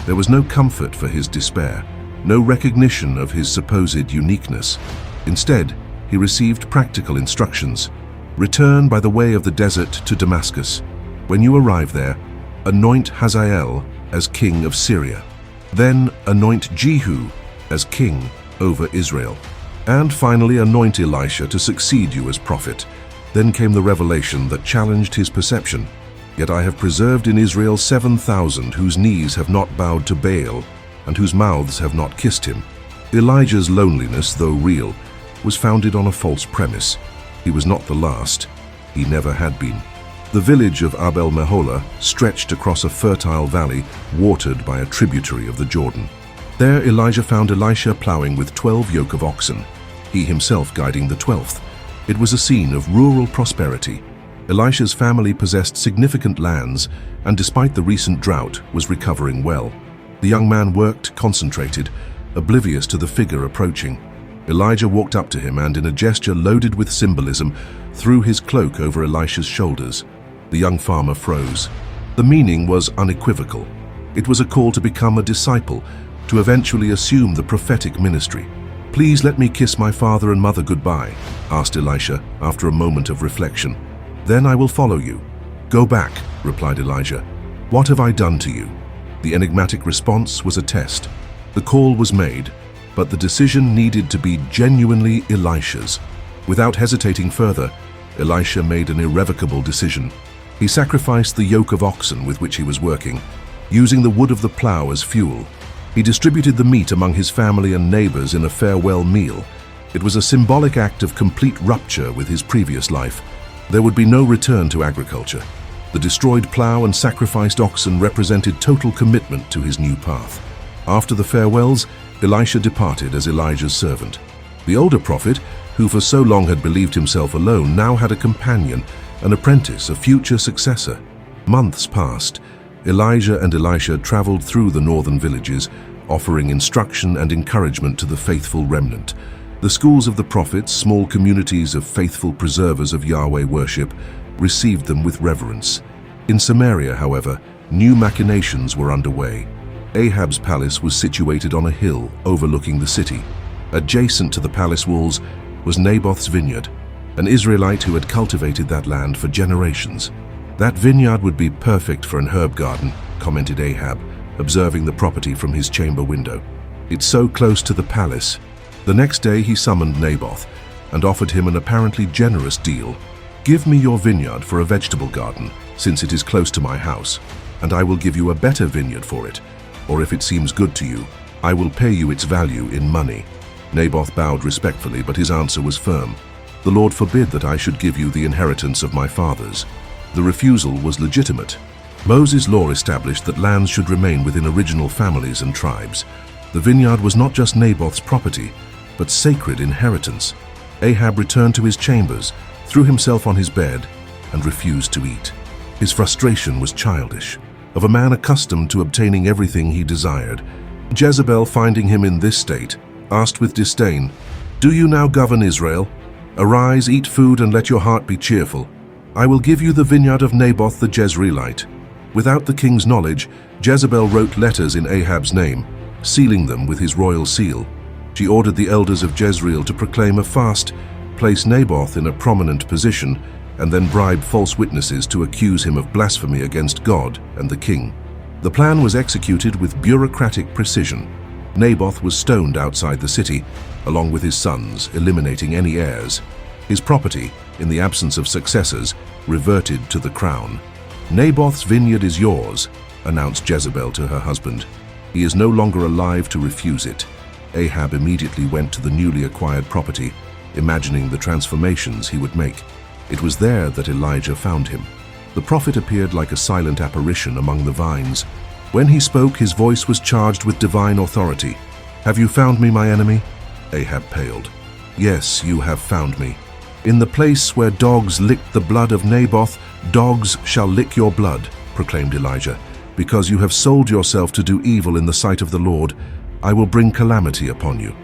There was no comfort for his despair, no recognition of his supposed uniqueness. Instead, he received practical instructions. Return by the way of the desert to Damascus. When you arrive there, anoint Hazael as king of Syria. Then anoint Jehu as king over Israel. And finally anoint Elisha to succeed you as prophet. Then came the revelation that challenged his perception. Yet I have preserved in Israel 7,000 whose knees have not bowed to Baal and whose mouths have not kissed him. Elijah's loneliness, though real, was founded on a false premise. He was not the last. He never had been. The village of Abel-Meholah stretched across a fertile valley watered by a tributary of the Jordan. There Elijah found Elisha plowing with 12 yoke of oxen, he himself guiding the 12th. It was a scene of rural prosperity. Elisha's family possessed significant lands and despite the recent drought was recovering well. The young man worked, concentrated, oblivious to the figure approaching. Elijah walked up to him and, in a gesture loaded with symbolism, threw his cloak over Elisha's shoulders. The young farmer froze. The meaning was unequivocal. It was a call to become a disciple, to eventually assume the prophetic ministry. "Please let me kiss my father and mother goodbye," asked Elisha after a moment of reflection. "Then I will follow you." "Go back," replied Elijah. "What have I done to you?" The enigmatic response was a test. The call was made, but the decision needed to be genuinely Elisha's. Without hesitating further, Elisha made an irrevocable decision. He sacrificed the yoke of oxen with which he was working, using the wood of the plow as fuel. He distributed the meat among his family and neighbors in a farewell meal. It was a symbolic act of complete rupture with his previous life. There would be no return to agriculture. The destroyed plow and sacrificed oxen represented total commitment to his new path. After the farewells, Elisha departed as Elijah's servant. The older prophet, who for so long had believed himself alone, now had a companion, an apprentice, a future successor. Months passed. Elijah and Elisha traveled through the northern villages, offering instruction and encouragement to the faithful remnant. The schools of the prophets, small communities of faithful preservers of Yahweh worship, received them with reverence. In Samaria, however, new machinations were underway. Ahab's palace was situated on a hill overlooking the city. Adjacent to the palace walls was Naboth's vineyard, an Israelite who had cultivated that land for generations. "That vineyard would be perfect for an herb garden," commented Ahab, observing the property from his chamber window. "It's so close to the palace." The next day he summoned Naboth and offered him an apparently generous deal. "Give me your vineyard for a vegetable garden, since it is close to my house, and I will give you a better vineyard for it. Or if it seems good to you, I will pay you its value in money." Naboth bowed respectfully, but his answer was firm. "The Lord forbid that I should give you the inheritance of my fathers." The refusal was legitimate. Moses' law established that lands should remain within original families and tribes. The vineyard was not just Naboth's property, but sacred inheritance. Ahab returned to his chambers, threw himself on his bed, and refused to eat. His frustration was childish, of a man accustomed to obtaining everything he desired. Jezebel, finding him in this state, asked with disdain, "Do you now govern Israel? Arise, eat food, and let your heart be cheerful. I will give you the vineyard of Naboth the Jezreelite." Without the king's knowledge, Jezebel wrote letters in Ahab's name, sealing them with his royal seal. She ordered the elders of Jezreel to proclaim a fast, place Naboth in a prominent position, and then bribe false witnesses to accuse him of blasphemy against God and the king. The plan was executed with bureaucratic precision. Naboth was stoned outside the city, along with his sons, eliminating any heirs. His property, in the absence of successors, reverted to the crown. "Naboth's vineyard is yours," announced Jezebel to her husband. "He is no longer alive to refuse it." Ahab immediately went to the newly acquired property, imagining the transformations he would make. It was there that Elijah found him. The prophet appeared like a silent apparition among the vines. When he spoke, his voice was charged with divine authority. "Have you found me, my enemy?" Ahab paled. "Yes, you have found me. "In the place where dogs licked the blood of Naboth, dogs shall lick your blood," proclaimed Elijah. "Because you have sold yourself to do evil in the sight of the Lord, I will bring calamity upon you.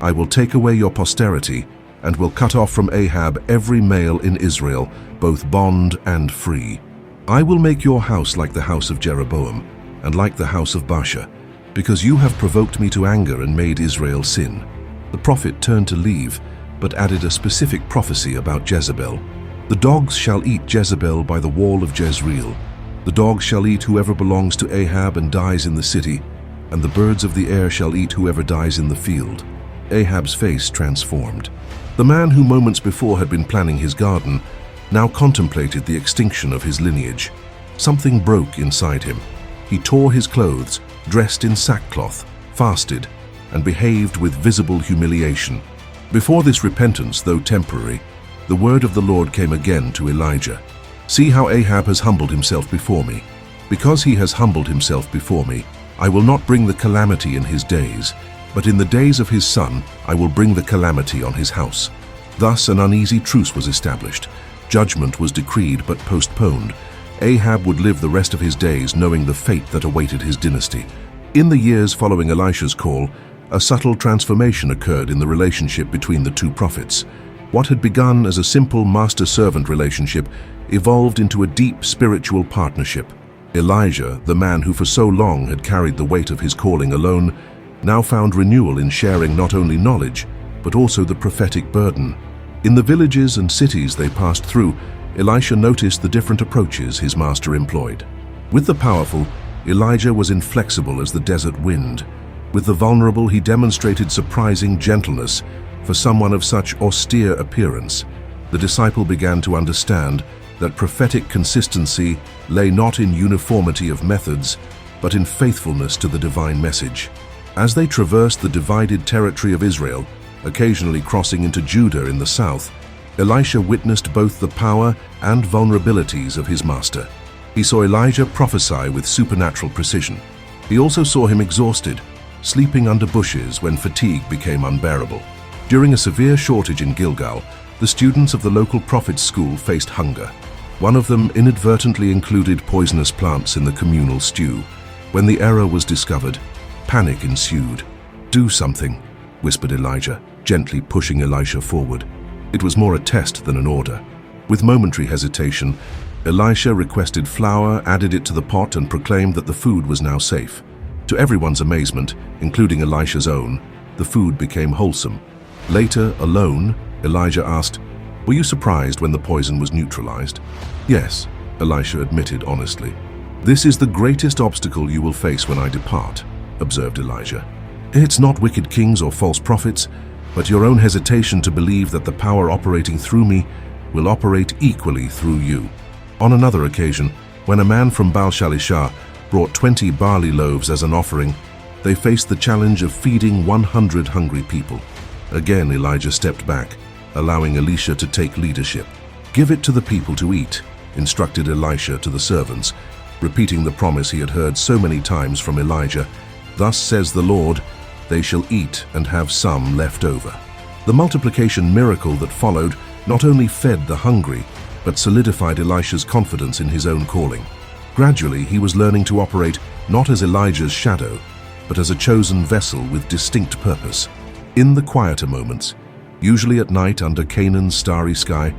I will take away your posterity, and will cut off from Ahab every male in Israel, both bond and free. I will make your house like the house of Jeroboam, and like the house of Baasha, because you have provoked me to anger and made Israel sin." The prophet turned to leave, but added a specific prophecy about Jezebel. "The dogs shall eat Jezebel by the wall of Jezreel. The dogs shall eat whoever belongs to Ahab and dies in the city, and the birds of the air shall eat whoever dies in the field." Ahab's face transformed. The man who moments before had been planning his garden now contemplated the extinction of his lineage. Something broke inside him. He tore his clothes, dressed in sackcloth, fasted, and behaved with visible humiliation. Before this repentance, though temporary, the word of the Lord came again to Elijah. "See how Ahab has humbled himself before me. Because he has humbled himself before me, I will not bring the calamity in his days, but in the days of his son I will bring the calamity on his house." Thus an uneasy truce was established. Judgment was decreed but postponed. Ahab would live the rest of his days knowing the fate that awaited his dynasty. In the years following Elisha's call, a subtle transformation occurred in the relationship between the two prophets. What had begun as a simple master-servant relationship evolved into a deep spiritual partnership. Elijah, the man who for so long had carried the weight of his calling alone, now found renewal in sharing not only knowledge, but also the prophetic burden. In the villages and cities they passed through, Elisha noticed the different approaches his master employed. With the powerful, Elijah was inflexible as the desert wind. With the vulnerable, he demonstrated surprising gentleness for someone of such austere appearance. The disciple began to understand that prophetic consistency lay not in uniformity of methods, but in faithfulness to the divine message. As they traversed the divided territory of Israel, occasionally crossing into Judah in the south, Elisha witnessed both the power and vulnerabilities of his master. He saw Elijah prophesy with supernatural precision. He also saw him exhausted, sleeping under bushes when fatigue became unbearable. During a severe shortage in Gilgal, the students of the local prophet's school faced hunger. One of them inadvertently included poisonous plants in the communal stew. When the error was discovered, panic ensued. "Do something," whispered Elijah, gently pushing Elisha forward. It was more a test than an order. With momentary hesitation, Elisha requested flour, added it to the pot, and proclaimed that the food was now safe. To everyone's amazement, including Elisha's own, the food became wholesome. Later, alone, Elijah asked, "Were you surprised when the poison was neutralized?" "Yes," Elisha admitted honestly. "This is the greatest obstacle you will face when I depart," observed Elijah. "It's not wicked kings or false prophets, but your own hesitation to believe that the power operating through me will operate equally through you." On another occasion, when a man from Baal brought 20 barley loaves as an offering, they faced the challenge of feeding 100 hungry people. Again, Elijah stepped back, allowing Elisha to take leadership. "Give it to the people to eat," instructed Elisha to the servants, repeating the promise he had heard so many times from Elijah. "Thus says the Lord, they shall eat and have some left over." The multiplication miracle that followed not only fed the hungry, but solidified Elisha's confidence in his own calling. Gradually, he was learning to operate not as Elijah's shadow, but as a chosen vessel with distinct purpose. In the quieter moments, usually at night under Canaan's starry sky,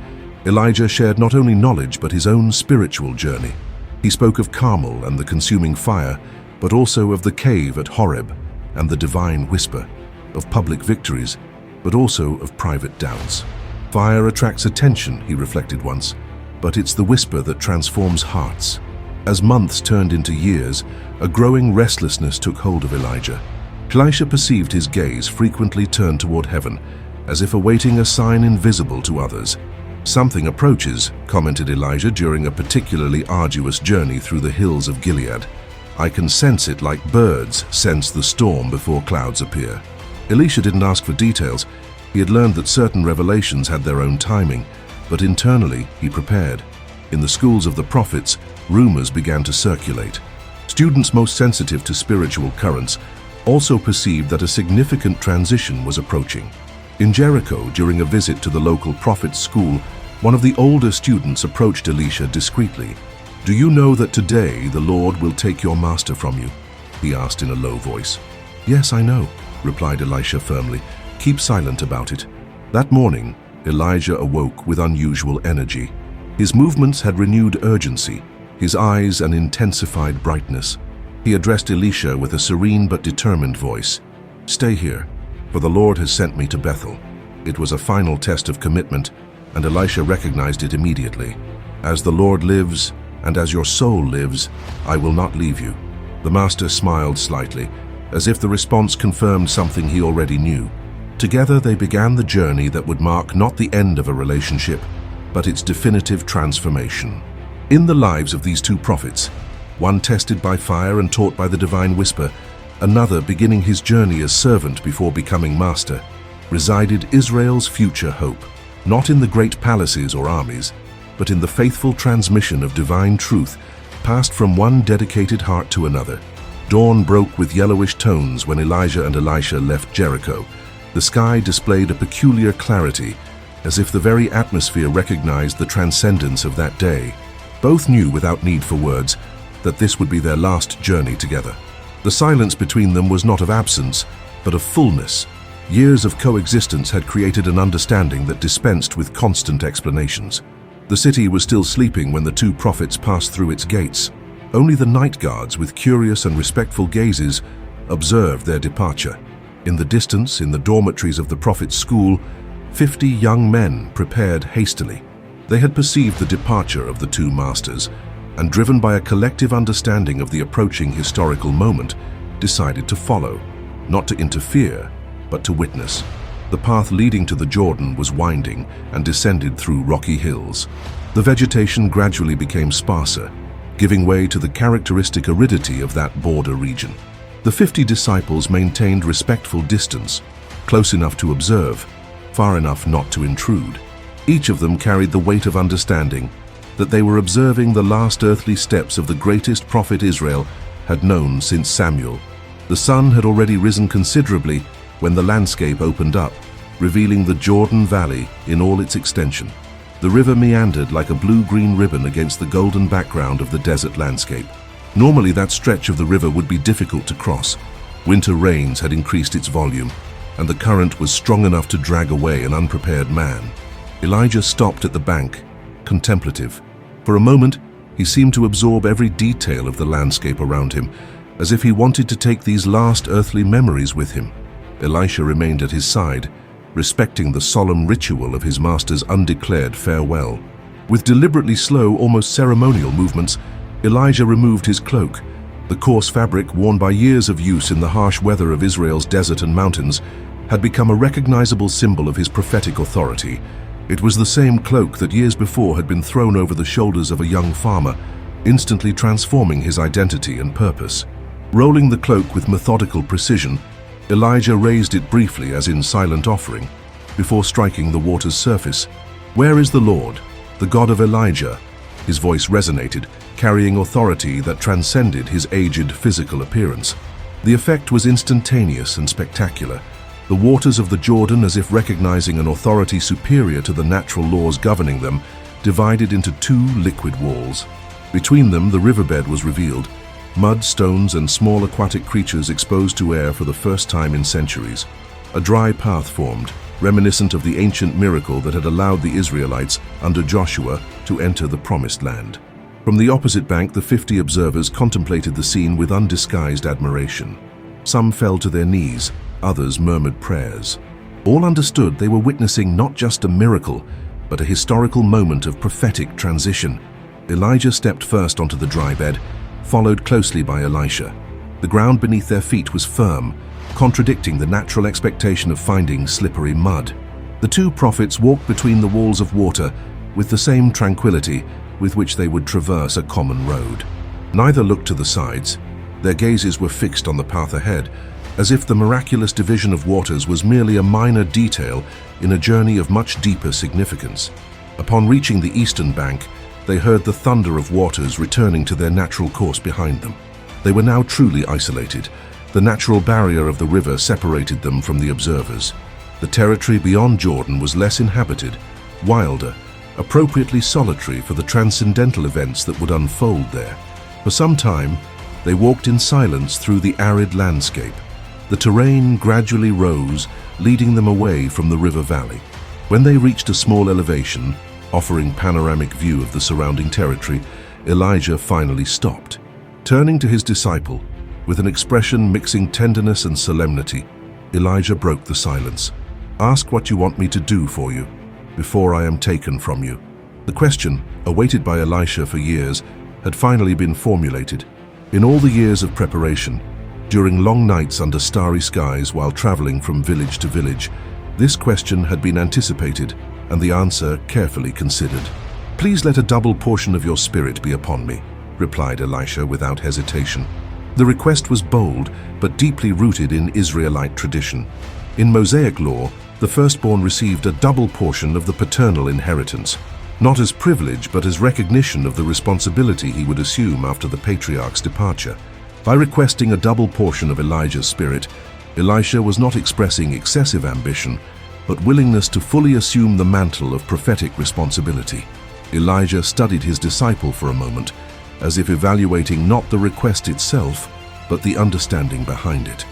Elijah shared not only knowledge but his own spiritual journey. He spoke of Carmel and the consuming fire, but also of the cave at Horeb and the divine whisper, of public victories, but also of private doubts. Fire attracts attention, he reflected once, but it's the whisper that transforms hearts. As months turned into years, a growing restlessness took hold of Elijah. Elisha perceived his gaze frequently turned toward heaven, as if awaiting a sign invisible to others. "Something approaches," commented Elijah during a particularly arduous journey through the hills of Gilead. "I can sense it like birds sense the storm before clouds appear." Elisha didn't ask for details. He had learned that certain revelations had their own timing, but internally he prepared. In the schools of the prophets, rumors began to circulate. Students most sensitive to spiritual currents also perceived that a significant transition was approaching. In Jericho, during a visit to the local prophet's school, one of the older students approached Elisha discreetly. "Do you know that today the Lord will take your master from you?" he asked in a low voice. "Yes, I know," replied Elisha firmly. "Keep silent about it." That morning, Elijah awoke with unusual energy. His movements had renewed urgency, his eyes an intensified brightness. He addressed Elisha with a serene but determined voice. "Stay here, for the Lord has sent me to Bethel." It was a final test of commitment, and Elisha recognized it immediately. "As the Lord lives, and as your soul lives, I will not leave you." The master smiled slightly, as if the response confirmed something he already knew. Together they began the journey that would mark not the end of a relationship, but its definitive transformation. In the lives of these two prophets, one tested by fire and taught by the divine whisper, another beginning his journey as servant before becoming master, resided Israel's future hope, not in the great palaces or armies, but in the faithful transmission of divine truth passed from one dedicated heart to another. Dawn broke with yellowish tones when Elijah and Elisha left Jericho. The sky displayed a peculiar clarity, as if the very atmosphere recognized the transcendence of that day. Both knew without need for words that this would be their last journey together. The silence between them was not of absence, but of fullness. Years of coexistence had created an understanding that dispensed with constant explanations. The city was still sleeping when the two prophets passed through its gates. Only the night guards, with curious and respectful gazes, observed their departure. In the distance, in the dormitories of the prophet's school, 50 young men prepared hastily. They had perceived the departure of the two masters, and driven by a collective understanding of the approaching historical moment, decided to follow, not to interfere, but to witness. The path leading to the Jordan was winding and descended through rocky hills. The vegetation gradually became sparser, giving way to the characteristic aridity of that border region. The 50 disciples maintained respectful distance, close enough to observe, far enough not to intrude. Each of them carried the weight of understanding that they were observing the last earthly steps of the greatest prophet Israel had known since Samuel. The sun had already risen considerably when the landscape opened up, revealing the Jordan Valley in all its extension. The river meandered like a blue-green ribbon against the golden background of the desert landscape. Normally, that stretch of the river would be difficult to cross. Winter rains had increased its volume, and the current was strong enough to drag away an unprepared man. Elijah stopped at the bank, contemplative. For a moment, he seemed to absorb every detail of the landscape around him, as if he wanted to take these last earthly memories with him. Elisha remained at his side, respecting the solemn ritual of his master's undeclared farewell. With deliberately slow, almost ceremonial movements, Elijah removed his cloak. The coarse fabric, worn by years of use in the harsh weather of Israel's desert and mountains, had become a recognizable symbol of his prophetic authority. It was the same cloak that years before had been thrown over the shoulders of a young farmer, instantly transforming his identity and purpose. Rolling the cloak with methodical precision, Elijah raised it briefly as in silent offering, before striking the water's surface. "Where is the Lord, the God of Elijah?" His voice resonated, carrying authority that transcended his aged physical appearance. The effect was instantaneous and spectacular. The waters of the Jordan, as if recognizing an authority superior to the natural laws governing them, divided into two liquid walls. Between them, the riverbed was revealed, mud, stones, and small aquatic creatures exposed to air for the first time in centuries. A dry path formed, reminiscent of the ancient miracle that had allowed the Israelites, under Joshua, to enter the Promised Land. From the opposite bank, the 50 observers contemplated the scene with undisguised admiration. Some fell to their knees, others murmured prayers. All understood they were witnessing not just a miracle, but a historical moment of prophetic transition. Elijah stepped first onto the dry bed, followed closely by Elisha. The ground beneath their feet was firm, contradicting the natural expectation of finding slippery mud. The two prophets walked between the walls of water with the same tranquility with which they would traverse a common road. Neither looked to the sides. Their gazes were fixed on the path ahead, as if the miraculous division of waters was merely a minor detail in a journey of much deeper significance. Upon reaching the eastern bank, they heard the thunder of waters returning to their natural course behind them. They were now truly isolated. The natural barrier of the river separated them from the observers. The territory beyond Jordan was less inhabited, wilder, appropriately solitary for the transcendental events that would unfold there. For some time, they walked in silence through the arid landscape. The terrain gradually rose, leading them away from the river valley. When they reached a small elevation, offering panoramic view of the surrounding territory, Elijah finally stopped. Turning to his disciple, with an expression mixing tenderness and solemnity, Elijah broke the silence. "Ask what you want me to do for you, before I am taken from you." The question, awaited by Elisha for years, had finally been formulated. In all the years of preparation, during long nights under starry skies while traveling from village to village, this question had been anticipated and the answer carefully considered. "Please let a double portion of your spirit be upon me," replied Elisha without hesitation. The request was bold, but deeply rooted in Israelite tradition. In Mosaic law, the firstborn received a double portion of the paternal inheritance, not as privilege but as recognition of the responsibility he would assume after the patriarch's departure. By requesting a double portion of Elijah's spirit, Elisha was not expressing excessive ambition, but willingness to fully assume the mantle of prophetic responsibility. Elijah studied his disciple for a moment, as if evaluating not the request itself, but the understanding behind it.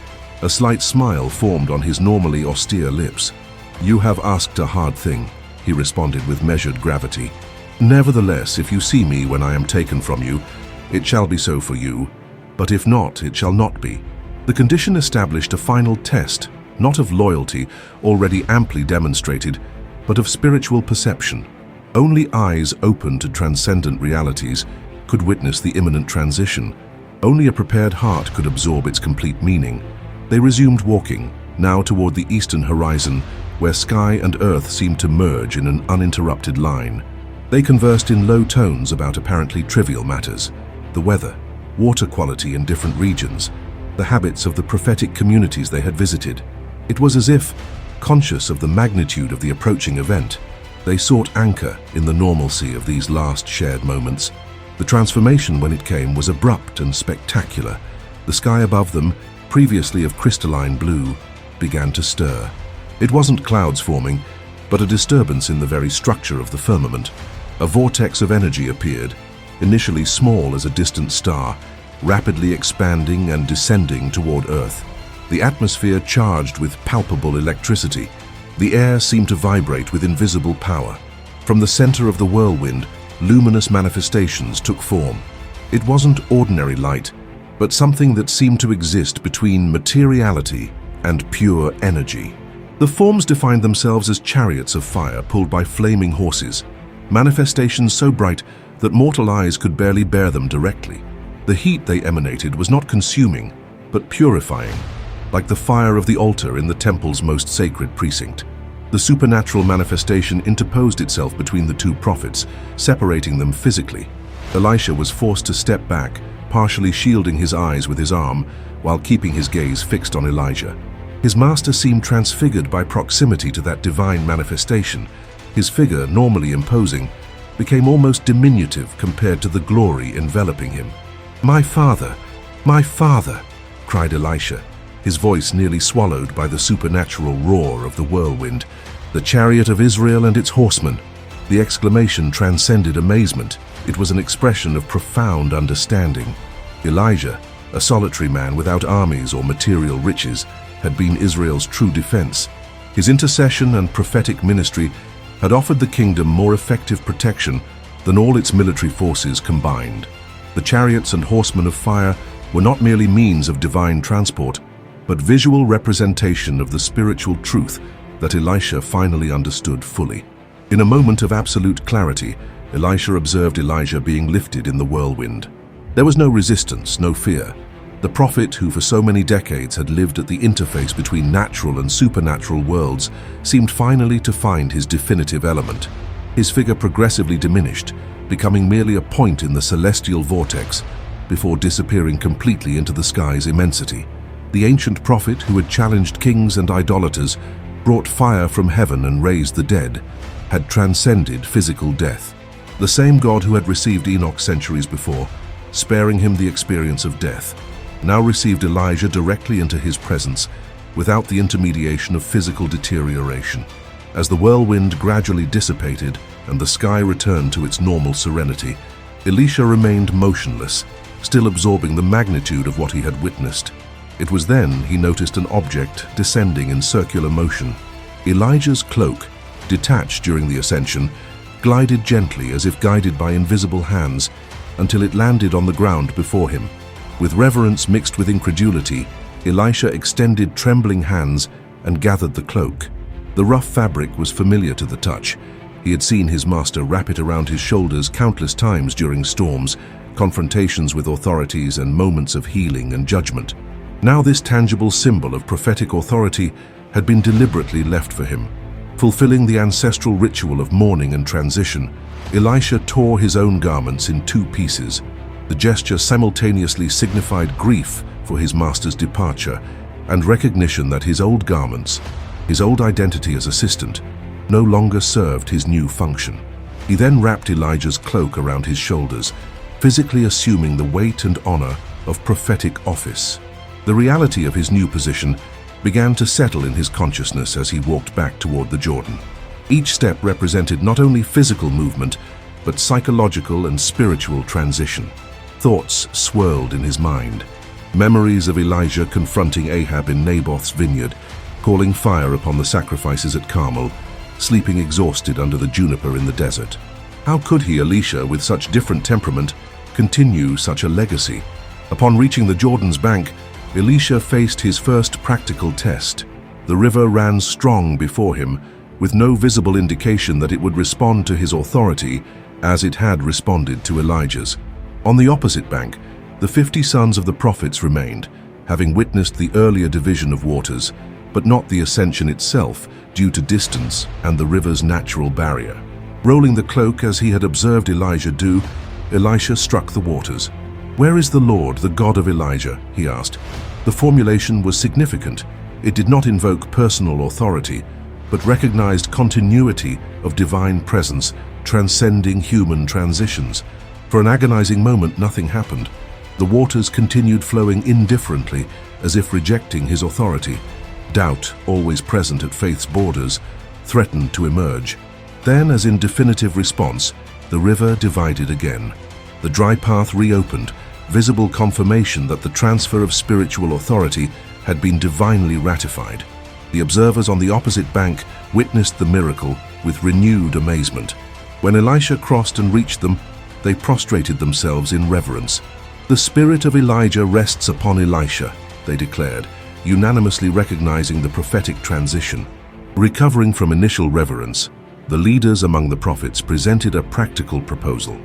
A slight smile formed on his normally austere lips. "You have asked a hard thing," he responded with measured gravity. "Nevertheless, if you see me when I am taken from you, it shall be so for you, but if not, it shall not be." The condition established a final test, not of loyalty, already amply demonstrated, but of spiritual perception. Only eyes open to transcendent realities could witness the imminent transition. Only a prepared heart could absorb its complete meaning. They resumed walking, now toward the eastern horizon, where sky and earth seemed to merge in an uninterrupted line. They conversed in low tones about apparently trivial matters: the weather, water quality in different regions, the habits of the prophetic communities they had visited. It was as if, conscious of the magnitude of the approaching event, they sought anchor in the normalcy of these last shared moments. The transformation, when it came, was abrupt and spectacular. The sky above them, previously of crystalline blue, began to stir. It wasn't clouds forming, but a disturbance in the very structure of the firmament. A vortex of energy appeared, initially small as a distant star, rapidly expanding and descending toward Earth. The atmosphere charged with palpable electricity. The air seemed to vibrate with invisible power. From the center of the whirlwind, luminous manifestations took form. It wasn't ordinary light, but something that seemed to exist between materiality and pure energy. The forms defined themselves as chariots of fire pulled by flaming horses, manifestations so bright that mortal eyes could barely bear them directly. The heat they emanated was not consuming, but purifying, like the fire of the altar in the temple's most sacred precinct. The supernatural manifestation interposed itself between the two prophets, separating them physically. Elisha was forced to step back, partially shielding his eyes with his arm, while keeping his gaze fixed on Elijah. His master seemed transfigured by proximity to that divine manifestation. His figure, normally imposing, became almost diminutive compared to the glory enveloping him. "My father, my father," cried Elisha, his voice nearly swallowed by the supernatural roar of the whirlwind. "The chariot of Israel and its horsemen." The exclamation transcended amazement. It was an expression of profound understanding. Elijah, a solitary man without armies or material riches, had been Israel's true defense. His intercession and prophetic ministry had offered the kingdom more effective protection than all its military forces combined. The chariots and horsemen of fire were not merely means of divine transport, but visual representation of the spiritual truth that Elisha finally understood fully. In a moment of absolute clarity, Elisha observed Elijah being lifted in the whirlwind. There was no resistance, no fear. The prophet, who for so many decades had lived at the interface between natural and supernatural worlds, seemed finally to find his definitive element. His figure progressively diminished, becoming merely a point in the celestial vortex, before disappearing completely into the sky's immensity. The ancient prophet, who had challenged kings and idolaters, brought fire from heaven and raised the dead, had transcended physical death. The same God who had received Enoch centuries before, sparing him the experience of death, now received Elijah directly into his presence, without the intermediation of physical deterioration. As the whirlwind gradually dissipated and the sky returned to its normal serenity, Elisha remained motionless, still absorbing the magnitude of what he had witnessed. It was then he noticed an object descending in circular motion. Elijah's cloak, detached during the ascension, glided gently as if guided by invisible hands until it landed on the ground before him. With reverence mixed with incredulity, Elisha extended trembling hands and gathered the cloak. The rough fabric was familiar to the touch. He had seen his master wrap it around his shoulders countless times during storms, confrontations with authorities, and moments of healing and judgment. Now this tangible symbol of prophetic authority had been deliberately left for him. Fulfilling the ancestral ritual of mourning and transition, Elisha tore his own garments in two pieces. The gesture simultaneously signified grief for his master's departure and recognition that his old garments, his old identity as assistant, no longer served his new function. He then wrapped Elijah's cloak around his shoulders, physically assuming the weight and honor of prophetic office. The reality of his new position began to settle in his consciousness as he walked back toward the Jordan. Each step represented not only physical movement, but psychological and spiritual transition. Thoughts swirled in his mind. Memories of Elijah confronting Ahab in Naboth's vineyard, calling fire upon the sacrifices at Carmel, sleeping exhausted under the juniper in the desert. How could he, Elisha, with such different temperament, continue such a legacy? Upon reaching the Jordan's bank, Elisha faced his first practical test. The river ran strong before him, with no visible indication that it would respond to his authority as it had responded to Elijah's. On the opposite bank, the 50 sons of the prophets remained, having witnessed the earlier division of waters, but not the ascension itself due to distance and the river's natural barrier. Rolling the cloak as he had observed Elijah do, Elisha struck the waters. "Where is the Lord, the God of Elijah?" he asked. The formulation was significant. It did not invoke personal authority, but recognized continuity of divine presence, transcending human transitions. For an agonizing moment, nothing happened. The waters continued flowing indifferently, as if rejecting his authority. Doubt, always present at faith's borders, threatened to emerge. Then, as in definitive response, the river divided again. The dry path reopened, visible confirmation that the transfer of spiritual authority had been divinely ratified. The observers on the opposite bank witnessed the miracle with renewed amazement. When Elisha crossed and reached them, they prostrated themselves in reverence. "The spirit of Elijah rests upon Elisha," they declared, unanimously recognizing the prophetic transition. Recovering from initial reverence, the leaders among the prophets presented a practical proposal.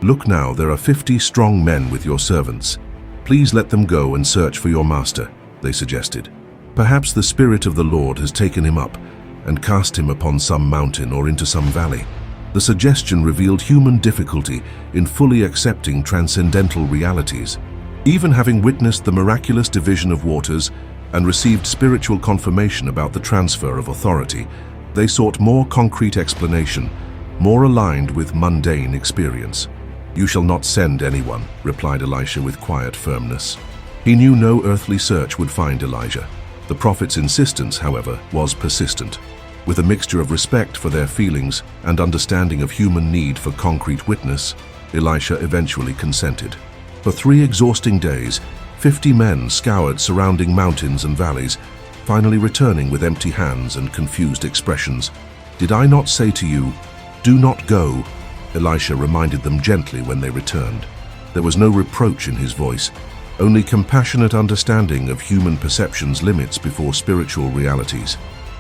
"Look now, there are 50 strong men with your servants. Please let them go and search for your master," they suggested. "Perhaps the Spirit of the Lord has taken him up and cast him upon some mountain or into some valley." The suggestion revealed human difficulty in fully accepting transcendental realities. Even having witnessed the miraculous division of waters and received spiritual confirmation about the transfer of authority, they sought more concrete explanation, more aligned with mundane experience. "You shall not send anyone," replied Elisha with quiet firmness. He knew no earthly search would find Elijah. The prophet's insistence, however, was persistent. With a mixture of respect for their feelings and understanding of human need for concrete witness, Elisha eventually consented. For 3 exhausting days, 50 men scoured surrounding mountains and valleys, finally returning with empty hands and confused expressions. "Did I not say to you, 'Do not go'?" Elisha reminded them gently when they returned. There was no reproach in his voice, only compassionate understanding of human perception's limits before spiritual realities.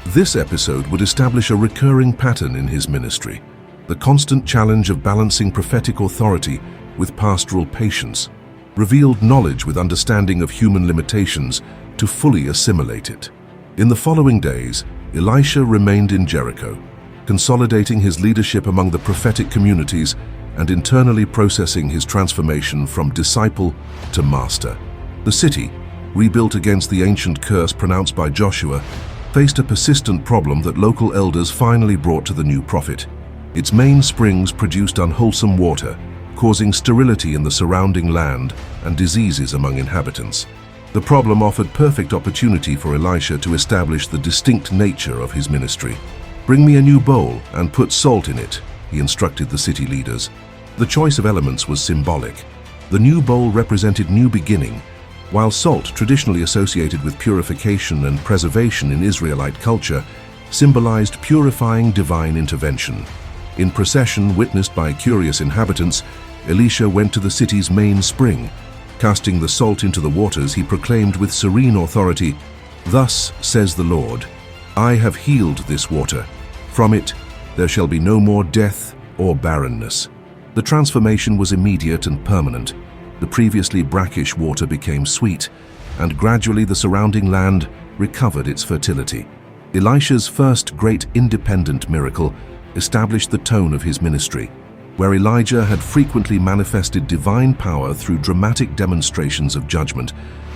This episode would establish a recurring pattern in his ministry, the constant challenge of balancing prophetic authority with pastoral patience, revealed knowledge with understanding of human limitations to fully assimilate it. In the following days, Elisha remained in Jericho, consolidating his leadership among the prophetic communities and internally processing his transformation from disciple to master. The city, rebuilt against the ancient curse pronounced by Joshua, faced a persistent problem that local elders finally brought to the new prophet. Its main springs produced unwholesome water, causing sterility in the surrounding land and diseases among inhabitants. The problem offered perfect opportunity for Elisha to establish the distinct nature of his ministry. "Bring me a new bowl and put salt in it," he instructed the city leaders. The choice of elements was symbolic. The new bowl represented new beginning, while salt, traditionally associated with purification and preservation in Israelite culture, symbolized purifying divine intervention. In procession witnessed by curious inhabitants, Elisha went to the city's main spring. Casting the salt into the waters, he proclaimed with serene authority, "Thus says the Lord, I have healed this water. From it there shall be no more death or barrenness." The transformation was immediate and permanent. The previously brackish water became sweet, and gradually the surrounding land recovered its fertility. Elisha's first great independent miracle established the tone of his ministry. Where Elijah had frequently manifested divine power through dramatic demonstrations of judgment,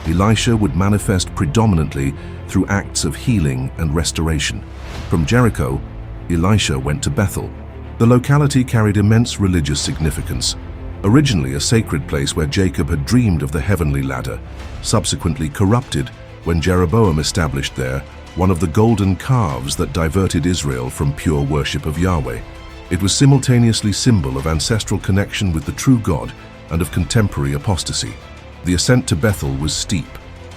Elisha would manifest predominantly through acts of healing and restoration. From Jericho, Elisha went to Bethel. The locality carried immense religious significance. Originally a sacred place where Jacob had dreamed of the heavenly ladder, subsequently corrupted when Jeroboam established there one of the golden calves that diverted Israel from pure worship of Yahweh. It was simultaneously symbol of ancestral connection with the true God and of contemporary apostasy. The ascent to Bethel was steep,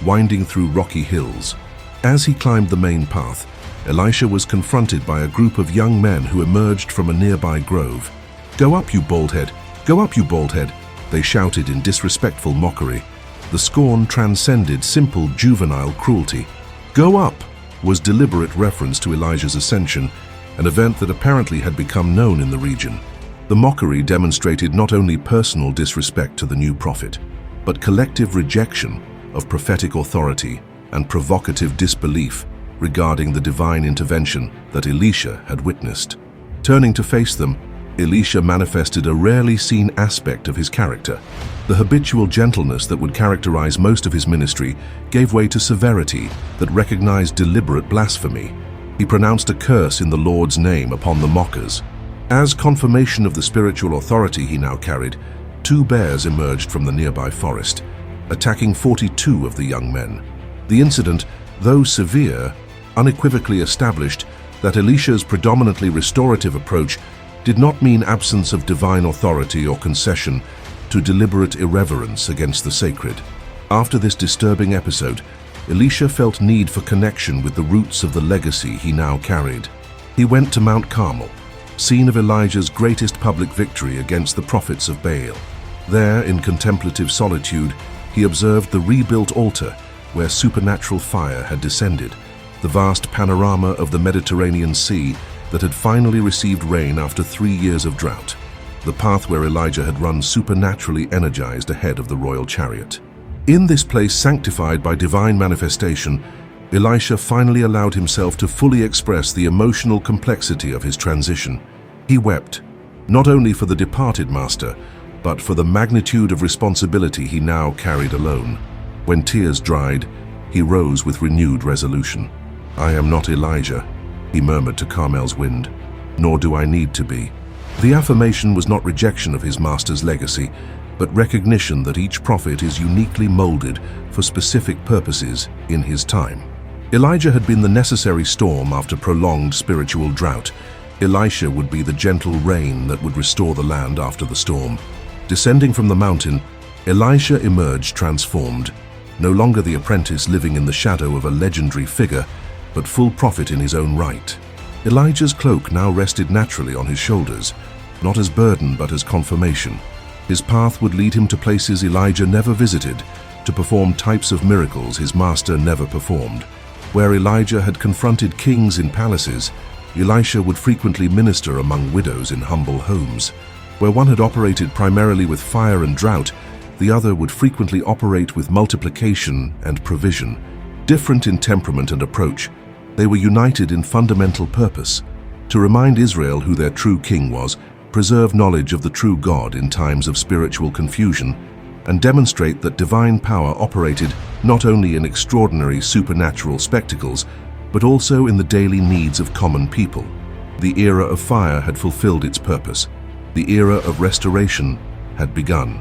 winding through rocky hills. As he climbed the main path, Elisha was confronted by a group of young men who emerged from a nearby grove. "Go up, you bald head! Go up, you bald head!" they shouted in disrespectful mockery. The scorn transcended simple juvenile cruelty. "Go up" was deliberate reference to Elijah's ascension, an event that apparently had become known in the region. The mockery demonstrated not only personal disrespect to the new prophet, but collective rejection of prophetic authority and provocative disbelief regarding the divine intervention that Elisha had witnessed. Turning to face them, Elisha manifested a rarely seen aspect of his character. The habitual gentleness that would characterize most of his ministry gave way to severity that recognized deliberate blasphemy. He pronounced a curse in the Lord's name upon the mockers. As confirmation of the spiritual authority he now carried, 2 bears emerged from the nearby forest, attacking 42 of the young men. The incident, though severe, unequivocally established that Elisha's predominantly restorative approach did not mean absence of divine authority or concession to deliberate irreverence against the sacred. After this disturbing episode, Elisha felt need for connection with the roots of the legacy he now carried. He went to Mount Carmel, scene of Elijah's greatest public victory against the prophets of Baal. There, in contemplative solitude, he observed the rebuilt altar where supernatural fire had descended, the vast panorama of the Mediterranean Sea that had finally received rain after 3 years of drought, the path where Elijah had run supernaturally energized ahead of the royal chariot. In this place sanctified by divine manifestation, Elisha finally allowed himself to fully express the emotional complexity of his transition. He wept, not only for the departed master, but for the magnitude of responsibility he now carried alone. When tears dried, he rose with renewed resolution. "I am not Elijah," he murmured to Carmel's wind, "nor do I need to be." The affirmation was not rejection of his master's legacy, but recognition that each prophet is uniquely molded for specific purposes in his time. Elijah had been the necessary storm after prolonged spiritual drought. Elisha would be the gentle rain that would restore the land after the storm. Descending from the mountain, Elisha emerged transformed, no longer the apprentice living in the shadow of a legendary figure, but full prophet in his own right. Elijah's cloak now rested naturally on his shoulders, not as burden but as confirmation. His path would lead him to places Elijah never visited, to perform types of miracles his master never performed. Where Elijah had confronted kings in palaces, Elisha would frequently minister among widows in humble homes. Where one had operated primarily with fire and drought, the other would frequently operate with multiplication and provision. Different in temperament and approach, they were united in fundamental purpose: to remind Israel who their true king was, preserve knowledge of the true God in times of spiritual confusion, and demonstrate that divine power operated not only in extraordinary supernatural spectacles, but also in the daily needs of common people. The era of fire had fulfilled its purpose. The era of restoration had begun.